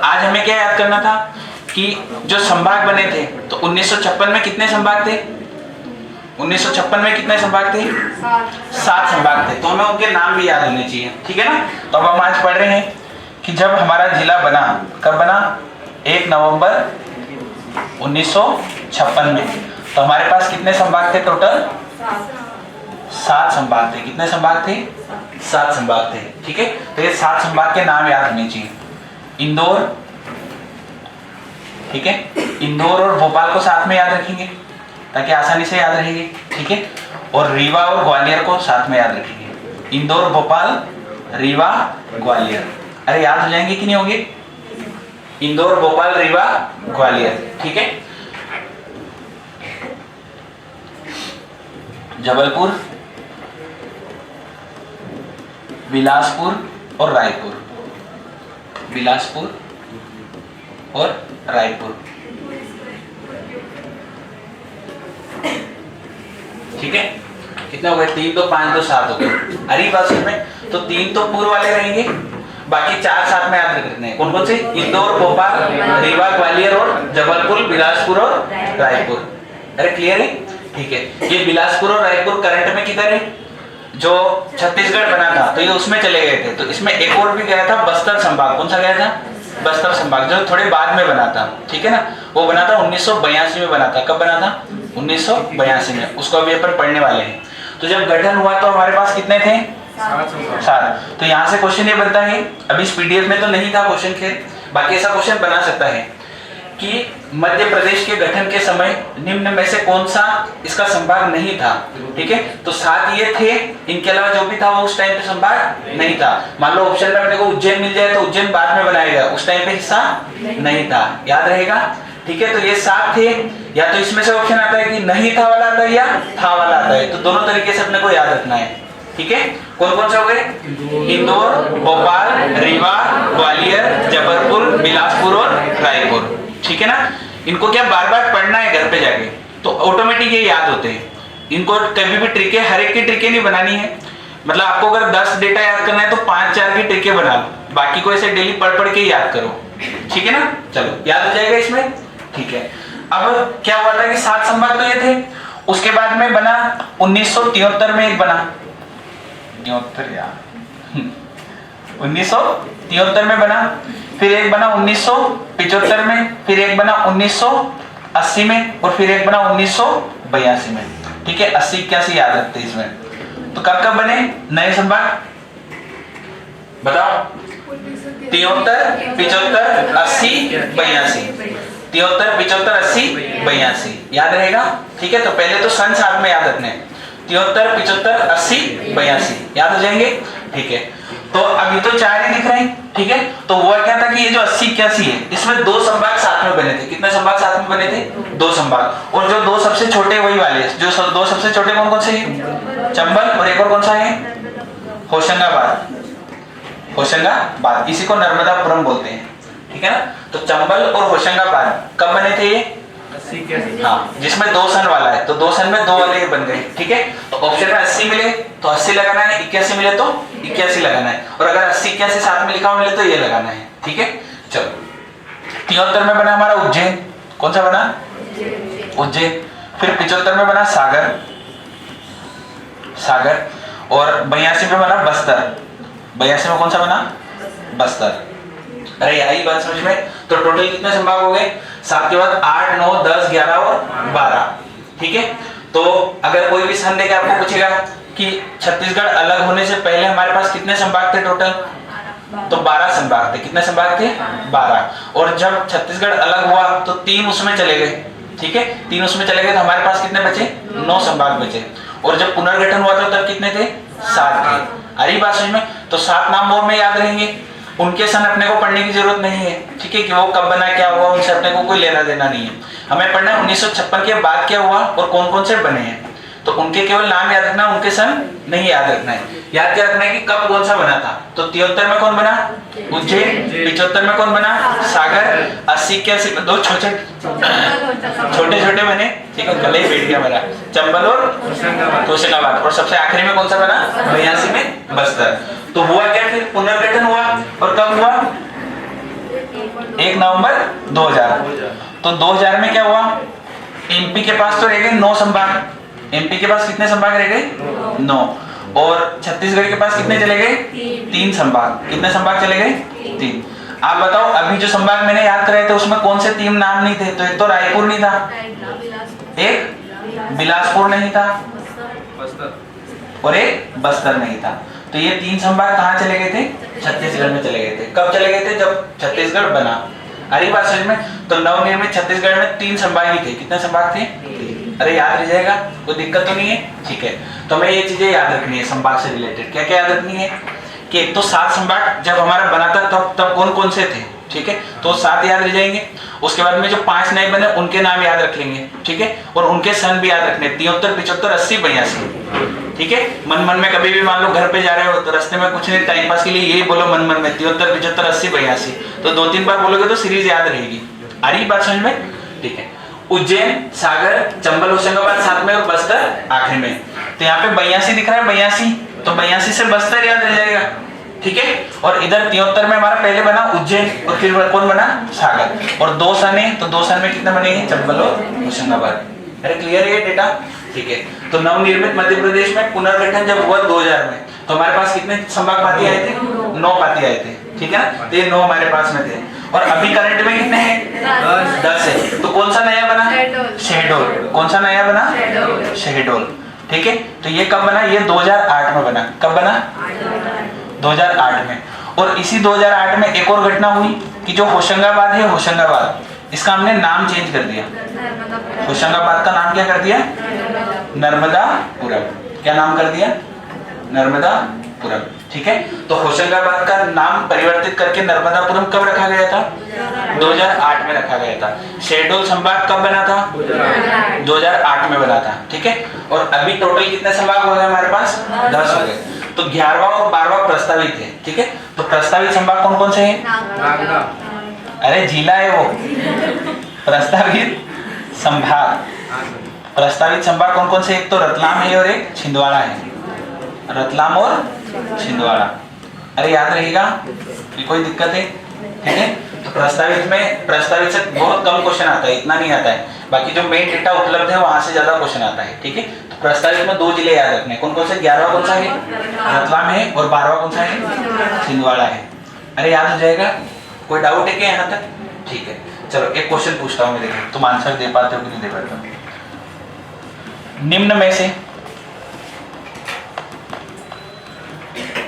आज हमें क्या याद करना था कि जो संभाग बने थे तो 1956 में कितने संभाग थे? 1956 में कितने संभाग थे? 7 संभाग थे। तो हमें उनके नाम भी याद होने चाहिए, ठीक है ना। तो अब हम आज पढ़ रहे हैं कि जब हमारा जिला बना, कब बना? 1 नवंबर 1956 में। तो हमारे पास कितने संभाग थे टोटल? 7 संभाग थे। कितने संभाग थे? 7 संभाग थे, ठीक है। तो ये 7 संभाग के नाम याद होने चाहिए। इंदौर, ठीक है, इंदौर और भोपाल को साथ में याद रखेंगे ताकि आसानी से याद रहेगी, ठीक है। और रीवा और ग्वालियर को साथ में याद रखेंगे। इंदौर, भोपाल, रीवा, ग्वालियर। अरे याद हो जाएंगे कि नहीं होंगे? इंदौर, भोपाल, रीवा, ग्वालियर, ठीक है। जबलपुर, बिलासपुर और रायपुर, बिलासपुर और रायपुर, ठीक है। कितना हो गए? 3 तो 5 तो 7 हो गए। अरे बात में तो 3 तो पूर्व वाले रहेंगे, बाकी 4 साथ में याद रखने हैं। कौन कौन से? इंदौर, भोपाल, रीवा, ग्वालियर और जबलपुर, बिलासपुर और रायपुर। अरे क्लियर है? ठीक है। ये बिलासपुर और रायपुर करंट में किधर है? जो छत्तीसगढ़ बना था तो ये उसमें चले गए थे। तो इसमें एक और भी गया था, बस्तर संभाग। कौन सा गया था? बस्तर संभाग, जो थोड़े बाद में बना था, ठीक है ना। वो बना था 1982 में बना था। कब बना था? 1982 में। उसको अभी अपन पढ़ने वाले हैं। तो जब गठन हुआ तो हमारे पास कितने थे? 7। तो यहाँ से क्वेश्चन ये बनता है, अभी इस पीडीएफ में तो नहीं था क्वेश्चन, खैर बाकी ऐसा क्वेश्चन बना सकता है कि मध्य प्रदेश के गठन के समय निम्न में से कौन सा इसका संभाग नहीं था, ठीक है। तो 7 ये थे, इनके अलावा जो भी था वो उस टाइम पे संभाग नहीं था। मान लो ऑप्शन में अपने को उज्जैन मिल जाए तो उज्जैन बाद में बनाया गया, उस टाइम पे हिस्सा नहीं था, याद रहेगा, ठीक है। तो ये 7 थे। या तो इसमें से ऑप्शन आता है कि नहीं था वाला आता है या था वाला आता है, तो दोनों तरीके से अपने को याद रखना है, ठीक है। कौन कौन से हो गए? इंदौर, भोपाल, रीवा, ग्वालियर, जबलपुर, बिलासपुर और रायपुर, ठीक है ना। इनको क्या बार बार पढ़ना है घर पे जाके, तो ऑटोमेटिक ये याद होते हैं। इनको कभी भी ट्रिकें, हर एक की ट्रिकें नहीं बनानी है। मतलब आपको अगर 10 डेटा याद करना है तो 5-4 की ट्रिकें बना लो, बाकी को ऐसे डेली पढ़ पढ़ के याद करो, ठीक है ना। चलो याद हो जाएगा इसमें, ठीक है। अब क्या हुआ था कि 7 संभाग तो ये थे। उसके बाद में बना 1973 में एक बना, 1973 में बना, फिर एक बना 1975 में, फिर एक बना 1980 में और फिर एक बना 1982 में, ठीक है। 80, 81 याद रखते इसमें। तो कब कब बने नए संभाग? बताओ। 73, 75, 80, 82। 73, 75, 80, 82 याद रहेगा, ठीक है। तो पहले तो सन साथ में याद रखने, 73, 75, 80, 82 याद हो जाएंगे, ठीक है। तो अभी तो 4 ही दिख रहे हैं, ठीक है। तो हुआ क्या था कि ये जो 80, 81 है, इसमें 2 संभाग साथ में बने थे। कितने संभाग साथ में बने थे? 2 संभाग। और जो 2 सबसे छोटे वही वाले, जो 2 सबसे छोटे कौन कौन से हैं? चंबल और एक और कौन सा है? होशंगाबाद, होशंगाबाद। इसी को नर्मदापुरम बोलते हैं, ठीक है ना। तो चंबल और होशंगाबाद कब बने थे ये? हाँ, जिसमें 2 सन वाला है, तो 2 सन में 2 वाले बन गए, ठीक है। तो ऑप्शन में 80 मिले तो 80 लगाना है, 81 मिले तो 81 लगाना है, और अगर 80, 81 साथ में लिखा हुआ मिले तो ये लगाना है, ठीक है। चलो 73 में बना हमारा उज्जैन। कौन सा बना? उज्जैन। फिर 75 में बना सागर, और 82 में बना बस्तर। 82 में कौन सा बना? बस्तर। अरे आई बात समझ में। तो टोटल कितने संभाग हो गए? 7 के बाद 8, 9, 10, 11 और 12, ठीक है। तो अगर कोई भी सन देके आपको पूछेगा कि छत्तीसगढ़ अलग होने से पहले हमारे पास कितने संभाग थे टोटल, तो 12 संभाग थे। कितने संभाग थे? 12। और जब छत्तीसगढ़ अलग हुआ तो 3 उसमें चले गए, ठीक है। 3 उसमें चले गए तो हमारे पास कितने बचे? 9 संभाग बचे। और जब पुनर्गठन हुआ था तब कितने थे? 7 थे। अरे बात समझ में। तो 7 नाम और में याद रहेंगे, उनके सन अपने को पढ़ने की जरूरत नहीं है, ठीक है, कि वो कब बना, क्या हुआ, उनसे अपने को कोई लेना देना नहीं है। हमें पढ़ना है 1956 के बाद क्या हुआ और कौन कौन से बने हैं। तो उनके केवल नाम याद रखना, उनके सन नहीं याद रखना है। याद क्या रखना है कि कब कौन सा बना था। तो 73 में कौन बना? उज्जैन। 75 में कौन बना? सागर। 80, 81 में 2 छोटे छोटे बने, ठीक है, गले बैठ गया मेरा, चंबल और होशंगाबाद। और सबसे आखिरी में कौन सा बना? 82 में बस्तर। तो हुआ क्या? फिर पुनर्गठन हुआ, और कब हुआ? 1 नवंबर 2000। तो 2000 में क्या हुआ, एमपी के पास तो रह गए 9 संभाग। एमपी के पास कितने संभाग रह गए? 9। और छत्तीसगढ़ के पास कितने चले गए? 3 संभाग। कितने संभाग चले गए? 3। आप बताओ, अभी जो संभाग मैंने याद कराए थे उसमें कौन से 3 नाम नहीं थे? तो एक तो रायपुर नहीं था, एक बिलासपुर नहीं था, और एक बस्तर नहीं था। तो ये 3 संभाग कहाँ चले गए थे? छत्तीसगढ़ में चले गए थे। कब चले गए थे? जब छत्तीसगढ़ बना। अरे बात समझ में? तो नवनिर्मित छत्तीसगढ़ में 3 संभाग ही थे। कितने संभाग थे? अरे याद रह जाएगा, कोई दिक्कत तो नहीं है? ठीक है, तो हमें ये चीजें याद रखनी है संभाग से रिलेटेड। क्या क्या याद रखनी है? कि एक तो 7 संभाग जब हमारा बना था तब कौन कौन से थे, ठीक है, तो 7 याद रह जाएंगे। उसके बाद में जो 5 नए बने उनके नाम याद रख लेंगे, ठीक है, और उनके सन भी याद रखने, 73, 75, 80, 82, ठीक है। मन मन में कभी भी मान लो घर पे जा रहे हो तो रास्ते में कुछ नहीं, टाइम पास के लिए यही बोलो मन मन में 73, 75, 80, 82, तो 2-3 बार बोलोगे तो सीरीज याद रहेगी। आ रही बात समझ में? ठीक है। उज्जैन, सागर, चंबल, होशंगाबाद 7 में और बस्तर आखिर में। तो यहाँ पे 82 दिख रहा है, 82, तो 82 से बस्तर याद रह जाएगा, ठीक है। और इधर 73 में हमारा पहले बना उज्जैन और फिर कौन बना? सागर। और 2 सन है, तो 2 सन में कितने बनेंगे? चंबल और होशंगाबाद। अरे क्लियर है डेटा? ठीक है। तो नवनिर्मित मध्य प्रदेश में पुनर्गठन जब हुआ 2000 में, तो हमारे पास कितने संभाग पाती आए थे? 9 पाती आए थे, ठीक है ना। तो ये 9 हमारे पास में थे। और अभी करंट में कितने हैं? 10 है। तो कौन सा नया बना? शहडोल। कौन सा नया बना? शहडोल, ठीक है। तो ये कब बना? ये 2008 में बना। कब बना? 2008 में। और इसी 2008 में एक और घटना हुई कि जो होशंगाबाद है, होशंगाबाद, इसका हमने नाम चेंज कर दिया। होशंगाबाद का नाम क्या कर दिया? नर्मदापुरम। क्या नाम कर दिया? नर्मदापुरम, ठीक है। तो होशंगाबाद का नाम परिवर्तित करके नर्मदापुरम कब रखा गया था? 2008 में रखा गया था। शहडोल संभाग कब बना था? 2008 में बना था, ठीक है। और अभी टोटल कितने संभाग हो गए हमारे पास? 10 हो गए। तो 11वां और 12वां प्रस्तावित है, ठीक है। तो प्रस्तावित संभाग कौन कौन से हैं? अरे जिला है वो। प्रस्तावित संभाग, प्रस्तावित संभाग कौन कौन से? एक तो रतलाम है और एक छिंदवाड़ा है। रतलाम और छिंदवाड़ा। अरे याद रहेगा, कोई दिक्कत है? ठीक है। तो प्रस्तावित से बहुत कम क्वेश्चन आता है, इतना नहीं आता है। बाकी जो मेन डेटा उपलब्ध है वहां से ज्यादा क्वेश्चन आता है, ठीक है। तो प्रस्तावित में 2 जिले याद रखने, कौन कौन से? 11वां कौन सा है? रतलाम है, और 12वां कौन सा है? छिंदवाड़ा है। अरे याद हो जाएगा, कोई डाउट है क्या यहाँ तक? ठीक है, चलो एक क्वेश्चन पूछता हूँ मैं, देखिए तुम आंसर दे पाते हो कि नहीं दे पाते हो। निम्न में से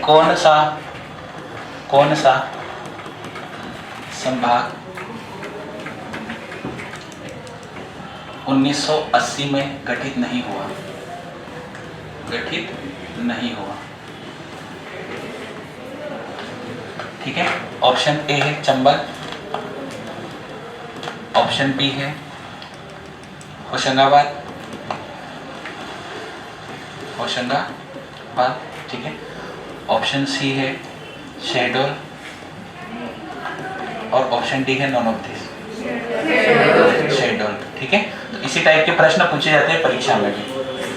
कौन सा संभाग 1980 में गठित नहीं हुआ? ठीक है। ऑप्शन ए है चंबल, ऑप्शन बी है होशंगाबाद, ठीक है। ऑप्शन सी है शहडोल, और ऑप्शन डी है नॉन ऑफ दिस, शहडोल, ठीक है। तो इसी टाइप के प्रश्न पूछे जाते हैं परीक्षा में भी।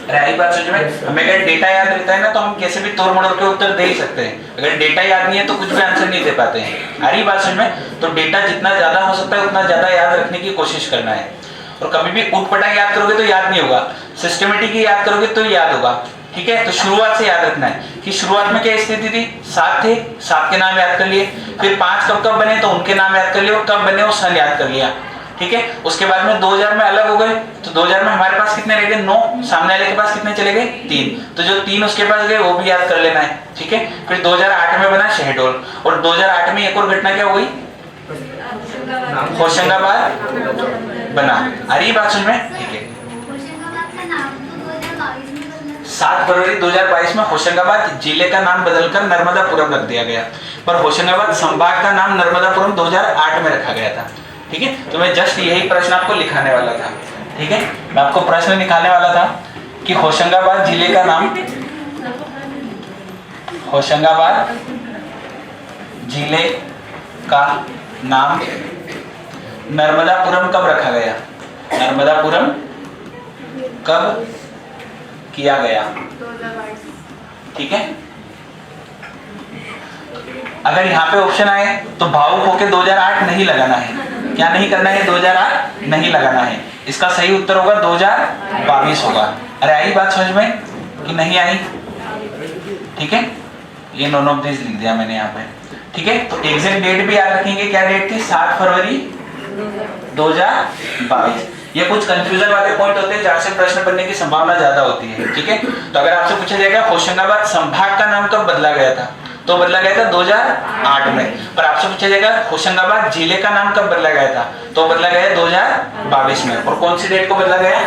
अरे आई बात समझ में? हमें अगर डेटा याद रहता है ना तो हम कैसे भी तोड़ मड़ोड़ के उत्तर दे ही सकते हैं। अगर डेटा याद नहीं है तो कुछ भी आंसर नहीं दे पाते हैं। आ रही बात समझ में? तो डेटा जितना ज्यादा हो सकता है उतना ज्यादा याद रखने की कोशिश करना है। और कभी भी उठपटांग याद करोगे तो याद नहीं होगा, सिस्टमेटिक याद करोगे तो याद होगा, ठीक है। तो शुरुआत से याद रखना है कि शुरुआत में क्या स्थिति थी? 7 थे, 7 के नाम याद कर लिए। फिर 5 कब बने तो उनके नाम याद कर लिए, और कब बने वो सन याद कर लिया, ठीक है। उसके बाद में 2000 में अलग हो गए, तो 2000 में हमारे पास कितने रह गए? 9। सामने वाले के पास कितने चले गए? 3। तो जो 3 उसके पास गए वो भी याद कर लेना है, ठीक है। फिर 2008 में बना शहडोल, और 2008 में एक और घटना क्या हो गई? होशंगाबाद बना। आ रही बात समझ में? ठीक है। 7 फरवरी 2022 में होशंगाबाद जिले का नाम बदलकर नर्मदापुरम रख दिया गया, पर होशंगाबाद संभाग का नाम नर्मदापुरम 2008 में रखा गया था, ठीक है। तो मैं जस्ट यही प्रश्न आपको लिखाने वाला था, ठीक है। मैं आपको प्रश्न निकालने वाला था कि होशंगाबाद जिले का नाम, होशंगाबाद जिले का नाम नर्मदापुरम कब रखा गया? नर्मदापुरम कब किया गया? 2022, ठीक है। अगर यहाँ पे ऑप्शन आए तो भावुक होके 2008 नहीं लगाना है। क्या नहीं करना है? 2008 नहीं लगाना है। इसका सही उत्तर होगा 2022 होगा। अरे आई बात समझ में कि नहीं आई? ठीक है, ये नॉन ऑफ दिस लिख दिया मैंने यहाँ पे। ठीक है, तो एग्जैक्ट डेट भी याद रखेंगे। क्या डेट थी? 7 फरवरी 2022। ये कुछ कंफ्यूजन वाले पॉइंट होते हैं जहाँ से प्रश्न बनने की संभावना ज्यादा होती है। ठीक है, तो अगर आपसे पूछा जाएगा होशंगाबाद संभाग का नाम कब बदला गया था, तो बदला गया था 2008 में। पर आपसे पूछा जाएगा होशंगाबाद जिले का नाम कब बदला गया था, तो बदला गया 2022 में। और कौन सी डेट को बदला गया?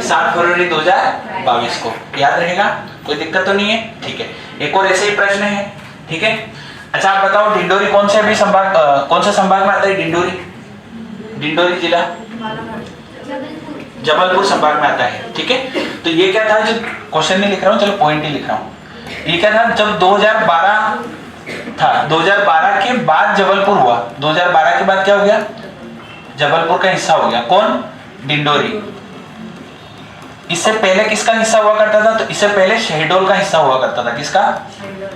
7 फरवरी 2022 को। याद रहेगा, कोई दिक्कत तो नहीं है? ठीक है, एक और ऐसे ही प्रश्न है। ठीक है, अच्छा आप बताओ डिंडोरी कौन से अभी संभाग, कौन सा संभाग में आता है? डिंडोरी जिला जबलपुर संभाग में आता है। ठीक है, तो ये क्या था, जो क्वेश्चन नहीं लिख रहा हूँ, चलो पॉइंट ही लिख रहा हूँ। ये क्या था, जब 2012 था, 2012 के बाद जबलपुर हुआ। 2012 के बाद क्या हो गया? जबलपुर का हिस्सा हो गया। कौन? डिंडोरी। इससे पहले किसका हिस्सा हुआ करता था? तो इससे पहले शहडोल का हिस्सा हुआ करता था। किसका?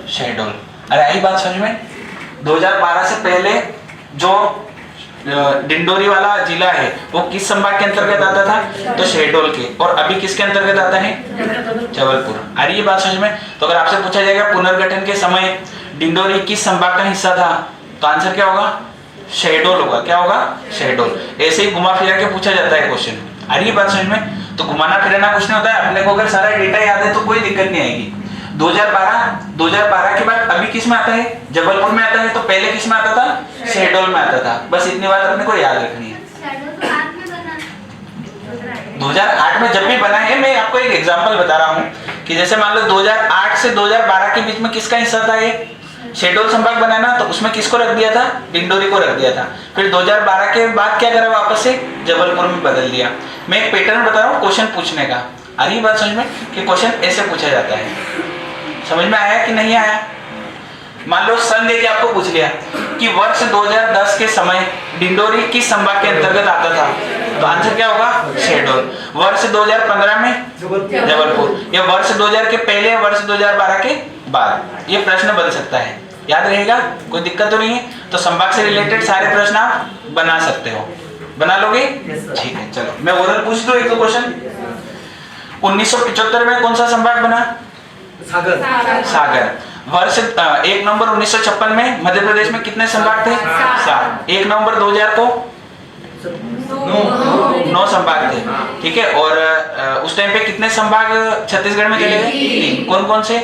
शहडोल। अरे आई बात समझ में? 2012 से पहले जो डिंडोरी वाला जिला है वो किस संभाग के अंतर्गत आता था? तो शहडोल के। और अभी किसके अंतर्गत आता है? जबलपुर। आ रही है बात समझ में? तो अगर आपसे पूछा जाएगा पुनर्गठन के समय डिंडोरी किस संभाग का हिस्सा था, तो आंसर क्या होगा? शहडोल होगा। क्या होगा? शहडोल। ऐसे ही घुमा फिरा के पूछा जाता है क्वेश्चन। आ रही है बात समझ में? तो घुमाना फिराना कुछ नहीं होता है, अपने को अगर सारा डेटा याद है तो कोई दिक्कत नहीं आएगी। 2012 के बाद अभी किस में आता है? जबलपुर में आता है। तो पहले किस में आता था? शहडोल में आता था। बस इतनी बात अपने को याद रखनी है। 2008 में जब भी बना है, मैं आपको एक एग्जांपल बता रहा हूँ कि जैसे मान लो 2008 से 2012 के बीच में किसका हिस्सा था? ये शहडोल संभाग बनाना, तो उसमें किसको रख दिया था? डिंडोरी को रख दिया था। फिर 2012 के बाद क्या करा? वापस से जबलपुर में बदल दिया। मैं एक पैटर्न बता रहा हूँ क्वेश्चन पूछने का। आ रही बात समझ में कि क्वेश्चन ऐसे पूछा जाता है? समझ में आया कि नहीं आया? मान लो सन देके आपको पूछ लिया कि वर्ष 2010 के समय डिंडोरी किस संभाग के अंतर्गत आता था, तो आंसर क्या होगा? शहडोल। वर्ष 2015 में जबलपुर, या वर्ष 2000 के पहले या वर्ष 2012 के बाद, ये प्रश्न बन सकता है। याद रहेगा, कोई दिक्कत तो नहीं है? तो संभाग से रिलेटेड सारे प्रश्न आप बना सकते हो। बना लोगे? ठीक है, चलो मैं ओरल पूछ दूं एक दो क्वेश्चन। 1975 में कौन सा संभाग बना? सागर। वर्ष 1 नवंबर 1956 में मध्य प्रदेश में कितने संभाग थे? 7। 1 नवंबर 2000 को 9 संभाग थे। ठीक है, और उस टाइम पे कितने संभाग छत्तीसगढ़ में चले गए? 3। कौन कौन से?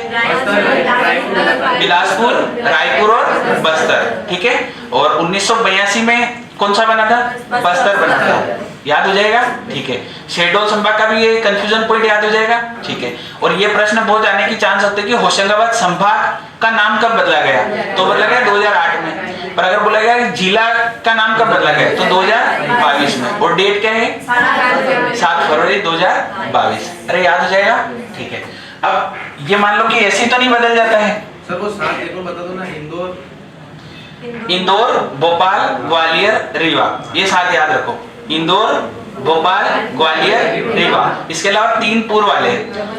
बिलासपुर, रायपुर और बस्तर। ठीक है, और 1982 में कौन सा बना था? बस्तर बना था। याद हो जाएगा? ठीक है, शहडोल संभाग का भी ये कंफ्यूजन पॉइंट याद हो जाएगा। ठीक है, और ये प्रश्न बहुत आने की चांस होते हैं कि होशंगाबाद संभाग का नाम कब बदला गया, तो बदला गया 2008 में। पर अगर बोला गया जिला का नाम कब बदला गया, तो 2022 में। और डेट क्या है? 7 फरवरी 2022। अरे याद हो जाएगा? ठीक है, अब ये मान लो कि ऐसे तो नहीं बदल जाता है सर, वो 7 एक और बता दो ना। इंदौर, भोपाल, ग्वालियर, रीवा, ये 7 याद रखो। इंदौर, भोपाल, ग्वालियर, रीवा। इसके अलावा 3 पूर्व वाले,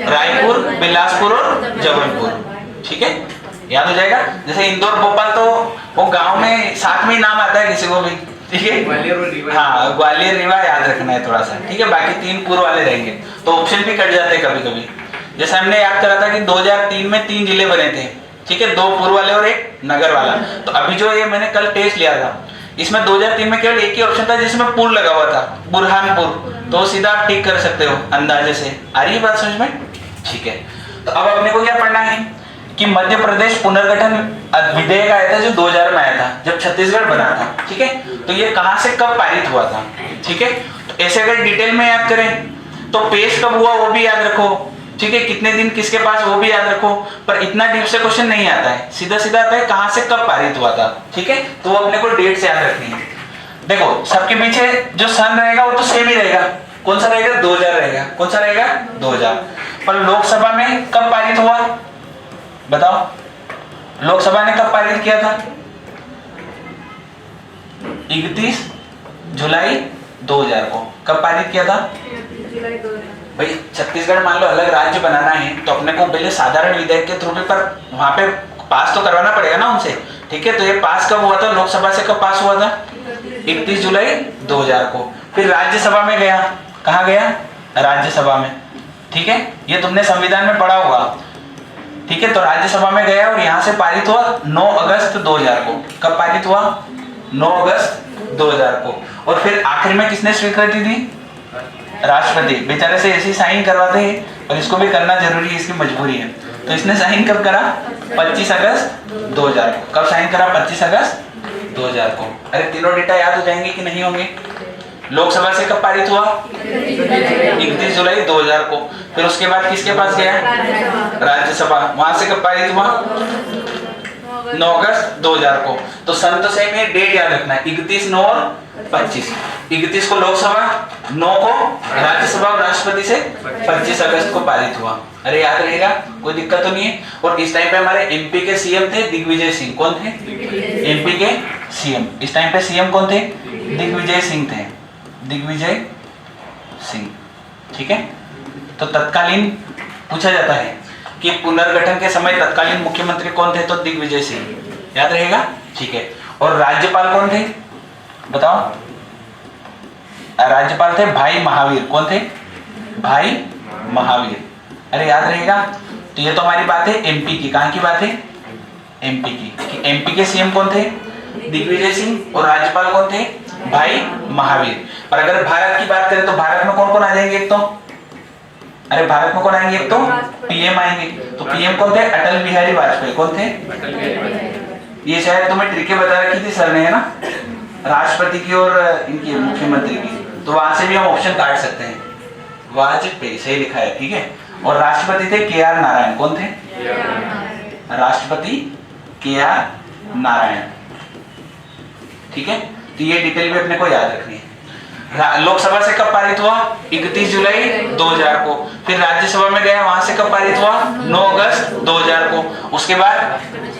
रायपुर, बिलासपुर और जबलपुर। ठीक है, याद हो जाएगा। जैसे इंदौर, भोपाल तो वो गांव में साथ में ही नाम आता है किसी को भी। ठीक है, हाँ, ग्वालियर, रीवा याद रखना है थोड़ा सा। ठीक है, बाकी 3 पूर्व वाले रहेंगे, तो ऑप्शन भी कट जाते हैं कभी कभी। जैसे हमने याद करा था कि 2003 में 3 जिले बने थे। ठीक है, 2 पूर्व वाले और 1 नगर वाला। तो अभी जो ये मैंने कल टेस्ट लिया था, इसमें 2003 में केवल एक ही ऑप्शन था जिसमें पुर लगा हुआ था, बुरहानपुर। तो सीधा आप ठीक कर सकते हो अंदाजे से। आ रही है बात समझ में? ठीक है, तो अब अपने को क्या पढ़ना है कि मध्य प्रदेश पुनर्गठन विधेयक आया था जो 2000 में आया था, जब छत्तीसगढ़ बना था। ठीक है, तो ये कहां से कब पारित हुआ था? ठीक है, तो ऐसे अगर डिटेल में याद करें तो पेश कब हुआ वो भी याद रखो। ठीक है, कितने दिन किसके पास वो भी याद रखो। पर इतना डीप से क्वेश्चन नहीं आता है, सीधा सीधा आता है कहां से कब पारित हुआ था। ठीक है, तो वो अपने को डेट से याद रखनी है। देखो सबके पीछे जो सन रहेगा वो तो सेम ही रहेगा। कौन सा रहेगा? 2000 रहेगा। कौन सा रहेगा? 2000। पर लोकसभा में कब पारित हुआ बताओ? लोकसभा ने कब पारित किया था? 31 जुलाई 2000 को। कब पारित किया था? भाई छत्तीसगढ़ मान लो अलग राज्य बनाना है तो अपने को पहले साधारण विधेयक के थ्रू पे, पर वहां पे पास तो करवाना पड़ेगा ना उनसे। ठीक है, तो ये पास कब हुआ था, लोकसभा से कब पास हुआ था, 31 जुलाई 2000 को। फिर राज्यसभा में गया, कहाँ गया, राज्यसभा में, ठीक है, ये तुमने संविधान में पढ़ा होगा, ठीक है। तो राज्यसभा में गया और यहाँ से पारित हुआ 9 अगस्त 2000 को। कब पारित हुआ, 9 अगस्त 2000 को। और फिर आखिर में किसने स्वीकृति दी, राष्ट्रपति। बेचारे से ऐसे साइन करवाते हैं और इसको भी करना जरूरी है, इसकी मजबूरी है। तो इसने साइन कब करा, 25 अगस्त 2000 को। कब साइन करा, 25 अगस्त 2000 को। अरे तीनों डेटा याद हो जाएंगे कि नहीं होंगे। लोकसभा से कब पारित हुआ, 31 जुलाई 2000 को। फिर उसके बाद किसके पास गया, राज्यसभा, वहां से कब पारित हुआ, 9 अगस्त 2000 को। तो सन तो सेम है, डेट याद रखना है, 31, 9 और 25। 31 को लोकसभा, 9 को राज्यसभा और राष्ट्रपति से 25 अगस्त को पारित हुआ। अरे याद रहेगा, कोई दिक्कत तो नहीं है। और इस टाइम पे हमारे एमपी के सीएम थे दिग्विजय सिंह। कौन थे, एमपी के सीएम। इस टाइम पे सीएम कौन थे, दिग्विजय सिंह थे, दिग्विजय सिंह, ठीक है। तो तत्कालीन पूछा जाता है कि पुनर्गठन के समय तत्कालीन मुख्यमंत्री कौन थे, तो दिग्विजय सिंह, याद रहेगा, ठीक है। और राज्यपाल कौन थे, बताओ। राज्यपाल थे भाई महावीर। कौन थे, भाई महावीर। अरे याद रहेगा। तो ये तो हमारी बात है एमपी की। कहां की बात है, एमपी की। एमपी के सीएम कौन थे, दिग्विजय सिंह। और राज्यपाल कौन थे, भाई महावीर। और अगर भारत की बात करें तो भारत में कौन कौन आ जाएंगे, एक तो, अरे भारत में कौन आएंगे, एक तो पीएम आएंगे। तो पीएम कौन थे, अटल बिहारी वाजपेयी। कौन थे, ये शायद तुम्हें ट्रिके बता रखी थी सर ने, है ना, राष्ट्रपति की और इनकी मुख्यमंत्री की। तो वहां से भी हम ऑप्शन काट सकते हैं, वाजपेयी सही लिखा है, ठीक है। और राष्ट्रपति थे KR नारायण। कौन थे, राष्ट्रपति KR नारायण, ठीक है। तो ये डिटेल भी अपने को याद रखनी है। लोकसभा से कब पारित हुआ, 31 जुलाई 2000 को। फिर राज्यसभा में गया, वहां से कब पारित हुआ, 9 अगस्त 2000 को। उसके बाद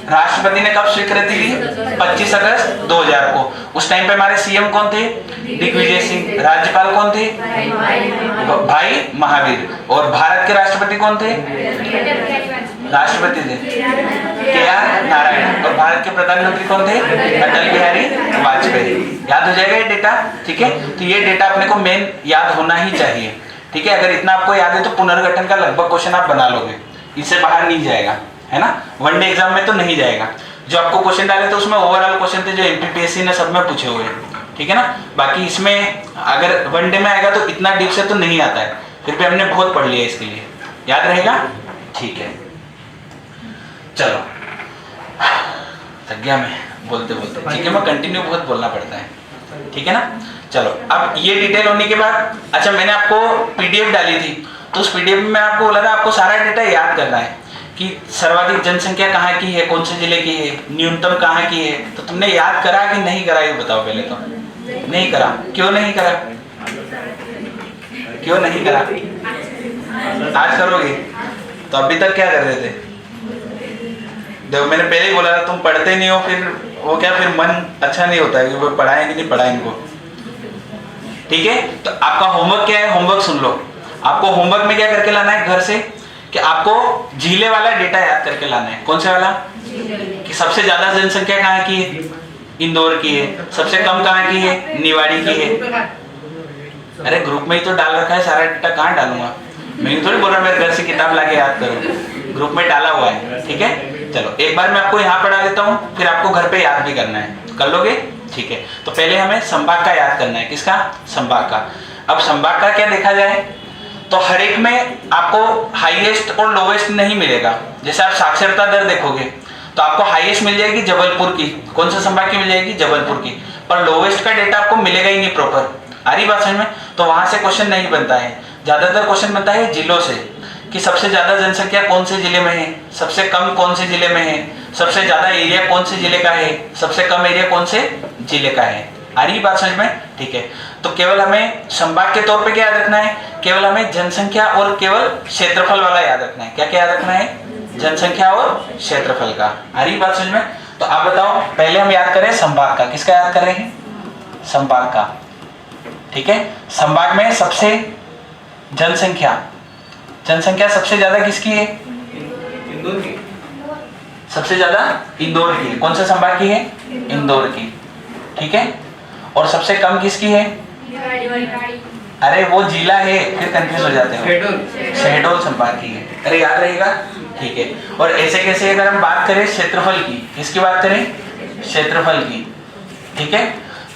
राष्ट्रपति ने कब स्वीकृति दी, 25 अगस्त 2000 को। उस टाइम पे हमारे सीएम कौन थे, दिग्विजय सिंह। राज्यपाल कौन थे, भाई महावीर। और भारत के राष्ट्रपति कौन थे, राष्ट्रपति थे KR नारायण। और भारत के प्रधानमंत्री कौन थे, अटल बिहारी वाजपेयी। याद हो जाएगा ये डेटा, ठीक है। तो ये डेटा अपने को मेन याद होना ही चाहिए, ठीक है। अगर इतना आपको याद है तो पुनर्गठन का लगभग क्वेश्चन आप बना लोगे, इससे बाहर नहीं जाएगा, है ना। वनडे एग्जाम में तो नहीं जाएगा। जो आपको क्वेश्चन डाले थे उसमें ओवरऑल क्वेश्चन थे जो एमपीपीएससी ने सब में पूछे हुए हैं, ठीक है ना। बाकी इसमें अगर वनडे में आएगा तो इतना डीप से तो नहीं आता है, फिर भी हमने बहुत पढ़ लिया इसके लिए, याद रहेगा, ठीक है। चलो थक गया मैं बोलते बोलते, ठीक है। मैं कंटिन्यू बहुत बोलना पड़ता है, ठीक है ना। चलो अब ये डिटेल होने के बाद, अच्छा मैंने आपको पीडीएफ डाली थी, तो उस पीडीएफ में आपको बोला था आपको सारा डेटा याद करना है कि सर्वाधिक जनसंख्या कहाँ की है, कौन से जिले की है, न्यूनतम कहाँ की है। तो तुमने याद करा कि नहीं करा, ये बताओ पहले तो। नहीं करा, क्यों नहीं करा, क्यों नहीं करा, आज करोगे। तो अभी तक क्या कर रहे थे, देखो मैंने पहले ही बोला था तुम पढ़ते नहीं हो, फिर वो क्या, फिर मन अच्छा नहीं होता है कि वो पढ़ाएं कि नहीं पढ़ाएं इनको, ठीक है। तो आपका होमवर्क क्या है, होमवर्क सुन लो। आपको होमवर्क में क्या करके लाना है घर से, कि आपको जिले वाला डेटा याद करके लाना है। कौन से वाला, कि सबसे ज्यादा जनसंख्या कहाँ की है, इंदौर की है। सबसे कम कहाँ की है, निवाड़ी की है। अरे ग्रुप में ही तो डाल रखा है सारा डेटा, कहाँ डालूंगा मैं, थोड़ी बोल रहा मेरे घर से किताब लाके याद करो, ग्रुप में डाला हुआ है, ठीक है। चलो एक बार मैं आपको यहाँ पढ़ा देता हूँ, फिर आपको घर पे याद भी करना है, कर लोगे, ठीक है। तो पहले हमें संभाग का याद करना है, किसका, संभाग का। अब संभाग का क्या देखा जाए तो हर एक में आपको हाईएस्ट और लोवेस्ट नहीं मिलेगा। जैसे आप साक्षरता दर देखोगे तो आपको हाईएस्ट मिल जाएगी जबलपुर की, कौन सा संभाग की मिल जाएगी, जबलपुर की, पर लोवेस्ट का डेटा आपको मिलेगा ही नहीं प्रॉपर। आ रही बात समझ में। तो वहां से क्वेश्चन नहीं बनता है, ज्यादातर क्वेश्चन बनता है जिलों से, कि सबसे ज्यादा जनसंख्या कौन से जिले में है, सबसे कम कौन से जिले में है, सबसे ज्यादा एरिया कौन से जिले का है, सबसे कम एरिया कौन से जिले का है। आ रही बात समझ में, ठीक है। तो केवल हमें संभाग के तौर पे क्या याद रखना है, केवल हमें जनसंख्या और केवल क्षेत्रफल वाला याद रखना है। क्या क्या याद रखना है, जनसंख्या और क्षेत्रफल का। आ रही बात समझ में। तो आप बताओ पहले हम याद करें संभाग का, किसका याद कर रहे हैं, संभाग का, ठीक है। संभाग में सबसे जनसंख्या सबसे ज्यादा किसकी है, इंदौर की, सबसे ज्यादा इंदौर की है। कौन सा संभाग की है? इंदौर की, ठीक है। और सबसे कम किसकी है? अरे वो जिला है, फिर कंफ्यूज हो जाते हो। शहडोल संभाग की है। अरे याद रहेगा, ठीक है। और ऐसे कैसे अगर हम बात करें क्षेत्रफल की, किसकी बात करें? क्षेत्रफल की, ठीक है।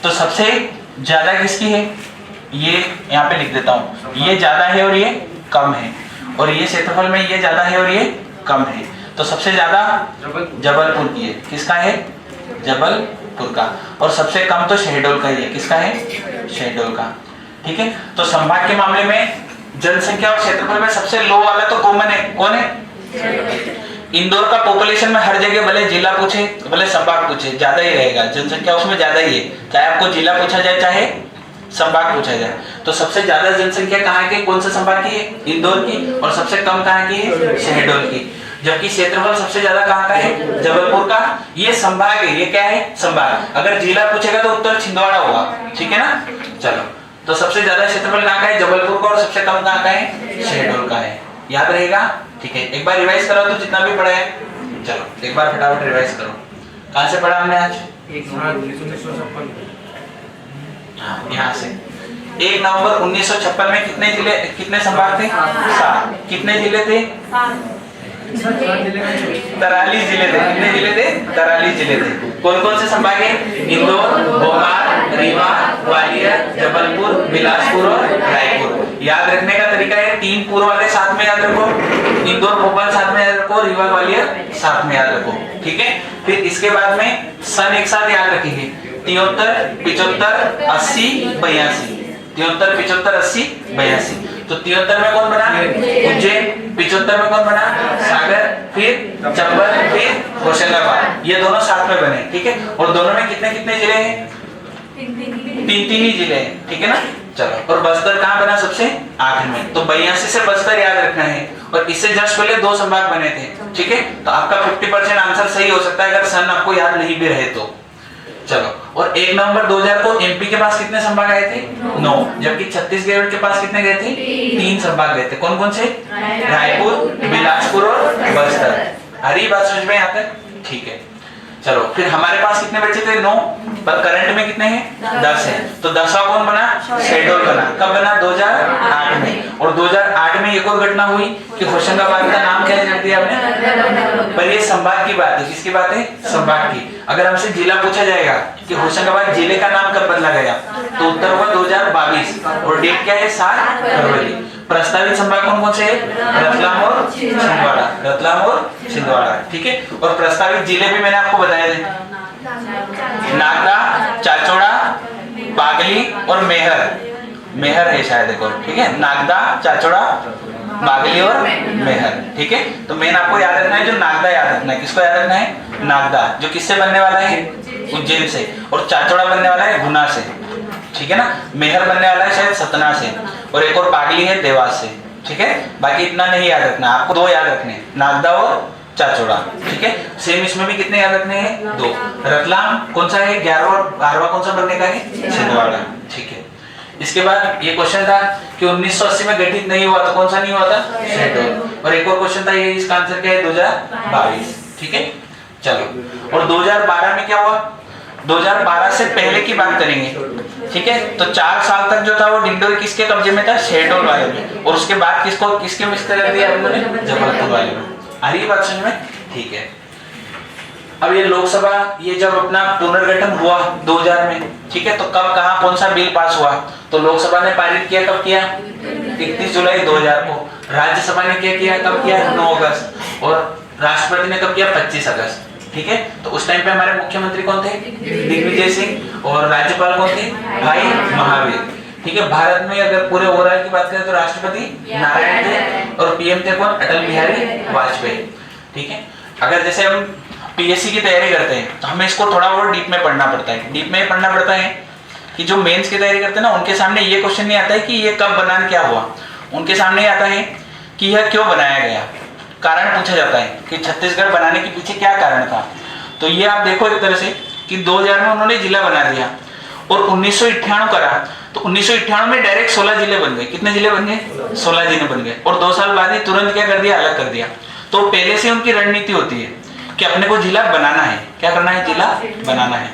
तो सबसे ज्यादा किसकी है? ये यहाँ पे लिख देता हूँ, ये ज्यादा है और ये कम है। और ये क्षेत्रफल में ये ज्यादा है और ये कम है। तो सबसे ज्यादा जबलपुर की है। किसका है? जबलपुर का। और सबसे कम तो शहडोल का ही है। किसका है? शहडोल का, ठीक है। तो संभाग के मामले में जनसंख्या और क्षेत्रफल में सबसे लो वाला तो कॉमन है। कौन है? इंदौर का पॉपुलेशन में हर जगह भले जिला पूछे भले संभाग पूछे ज्यादा ही रहेगा, जनसंख्या उसमें ज्यादा ही है, चाहे आपको जिला पूछा जाए चाहे संभाग पूछा जाए। तो सबसे ज्यादा जनसंख्या कहाँ की? कौन सा संभाग की है? इंदौर की। और सबसे कम कहाँ की है? शहडोल की। जबकि क्षेत्रफल सबसे ज्यादा कहाँ का है? जबलपुर का। ये संभाग है, ये क्या है? संभाग। अगर जिला पूछेगा तो उत्तर छिंदवाड़ा होगा, ठीक है ना। चलो, तो सबसे ज्यादा क्षेत्रफल कहाँ का है? जबलपुर का। और सबसे कम कहाँ का है? शहडोल का है। याद रहेगा, ठीक है। एक बार रिवाइज करो तो जितना भी पढ़ा है। चलो एक बार फटाफट रिवाइज करो। कहाँ से पढ़ा हमने आज? 1956। हाँ, यहाँ से 1 नवंबर 1956 में कितने जिले, कितने संभाग थे? 7। कितने जिले थे? 43 जिले थे। कितने जिले थे? 43 जिले थे। कौन कौन से संभाग है? इंदौर, भोपाल, रीवा, ग्वालियर, जबलपुर, बिलासपुर और रायपुर। याद रखने का तरीका है, 3 पूर्व वाले साथ में याद रखो, इंदौर भोपाल साथ में याद रखो, रीवा ग्वालियर साथ में याद रखो, ठीक है। फिर इसके बाद में सन एक साथ याद रखेंगे, 73, 75, 80, 82। 73, 75, 80, 82। तो 73 में कौन बना? उज्जैन। 75 में कौन बना? सागर। फिर चंबल, फिर होशंगाबाद। ये दोनों साथ में बने, ठीक है। और दोनों में कितने कितने जिले हैं? 3 ही जिले हैं, ठीक है ना। चलो, और बस्तर कहाँ बना? सबसे आखिर में। तो 82 से बस्तर याद रखना है। और इससे जस्ट पहले 2 संभाग बने थे, ठीक है। तो आपका 50% आंसर सही हो सकता है अगर सन आपको याद नहीं भी रहे तो। चलो, और 1 नवंबर 2000 को एमपी के पास कितने संभाग आए थे? 9। जबकि छत्तीसगढ़ के पास कितने गए थे? 3 संभाग गए थे। कौन कौन से? रायपुर, बिलासपुर और बस्तर। हरी बात समझ में आता है, ठीक है। चलो, फिर हमारे पास कितने बचे थे? 9। पर करंट में कितने हैं? 10 है। तो 10वां कौन बना? शहडोल बना। कब बना? 2008 में। और 2008 में एक और घटना हुई कि होशंगाबाद का नाम क्या रख दिया आपने? पर ये संभाग की बात है। किसकी बात है? संभाग की। अगर हमसे जिला पूछा जाएगा कि होशंगाबाद जिले का नाम कब बदला गया, तो उत्तर होगा 2022। और डेट क्या है? 7 फरवरी। प्रस्तावित संभाग कौन कौन से है? रतलाम और छिंदवाड़ा। रतलाम और छिंदवाड़ा, ठीक है। और प्रस्तावित जिले भी मैंने आपको बताए थे, नागदा, चाचौड़ा, बागली और मेहर। मेहर है शायद, देखो, ठीक है। नागदा, चाचौड़ा, बागली और मेहर, ठीक है। तो मेन आपको याद रखना है जो नागदा याद रखना है। किसको याद रखना है? नागदा, जो किससे बनने वाला है? उज्जैन से। और चाचौड़ा बनने वाला है गुना से, ठीक है ना। मेहर बनने वाला है शायद सतना से। और एक और बागली है देवास से, ठीक है। बाकी इतना नहीं याद रखना, आपको 2 याद रखने हैं, नागदा और चाचौड़ा, ठीक है। सेम इसमें भी कितने याद रखने हैं? 2। रतलाम कौन सा है? 11 और 12वां कौन सा बनने का है? छिंदवाड़ा, ठीक है। इसके बाद ये क्वेश्चन था कि 1980 में गठित नहीं हुआ, तो कौन सा नहीं हुआ था? शहडोल। और एक और क्वेश्चन था, ये इसका आंसर क्या है? 2022, ठीक है। चलो, और 2012 में क्या हुआ? 2012 से पहले की बात करेंगे, ठीक है। तो 4 साल तक जो था वो डिंडोरी किसके कब्जे में था? शहडोल वाले में। और उसके बाद किसको, किसके मिस कर दिया उन्होंने? जबलपुर वाले में। आ रही है बात समझ में? ठीक है। अब ये लोकसभा, ये जब अपना पुनर्गठन हुआ 2000 में, ठीक है, तो कब कहाँ कौन सा बिल पास हुआ? तो लोकसभा ने पारित किया, कब किया? 31 जुलाई 2000 को। राज्यसभा ने क्या किया, कब किया? 9 अगस्त। और राष्ट्रपति ने कब किया? 25 अगस्त, ठीक है। तो उस टाइम पे हमारे मुख्यमंत्री कौन थे? दिग्विजय सिंह। और राज्यपाल कौन थे? भाई महावीर, ठीक है। भारत में अगर पूरे ओवरऑल की बात करें तो राष्ट्रपति नारायण थे और पीएम थे कौन? अटल बिहारी वाजपेयी, ठीक है। अगर जैसे हम पीएससी की तैयारी करते हैं तो हमें इसको थोड़ा और डीप में पढ़ना पड़ता है। डीप में पढ़ना पड़ता है कि जो मेंस की तैयारी करते हैं ना, उनके सामने ये क्वेश्चन नहीं आता है कि ये कब बना, क्या हुआ। उनके सामने आता है कि यह क्यों बनाया गया, कारण पूछा जाता है कि छत्तीसगढ़ बनाने के पीछे क्या कारण था। तो ये आप देखो एक तरह से कि 2000 में उन्होंने जिला बना दिया और 1998 करा, तो 1998 में डायरेक्ट 16 जिले बन गए। कितने जिले बन गए? 16 जिले बन गए। और 2 साल बाद ही तुरंत क्या कर दिया? अलग कर दिया। तो पहले से उनकी रणनीति होती है कि अपने को जिला बनाना है। क्या करना है? जिला बनाना है।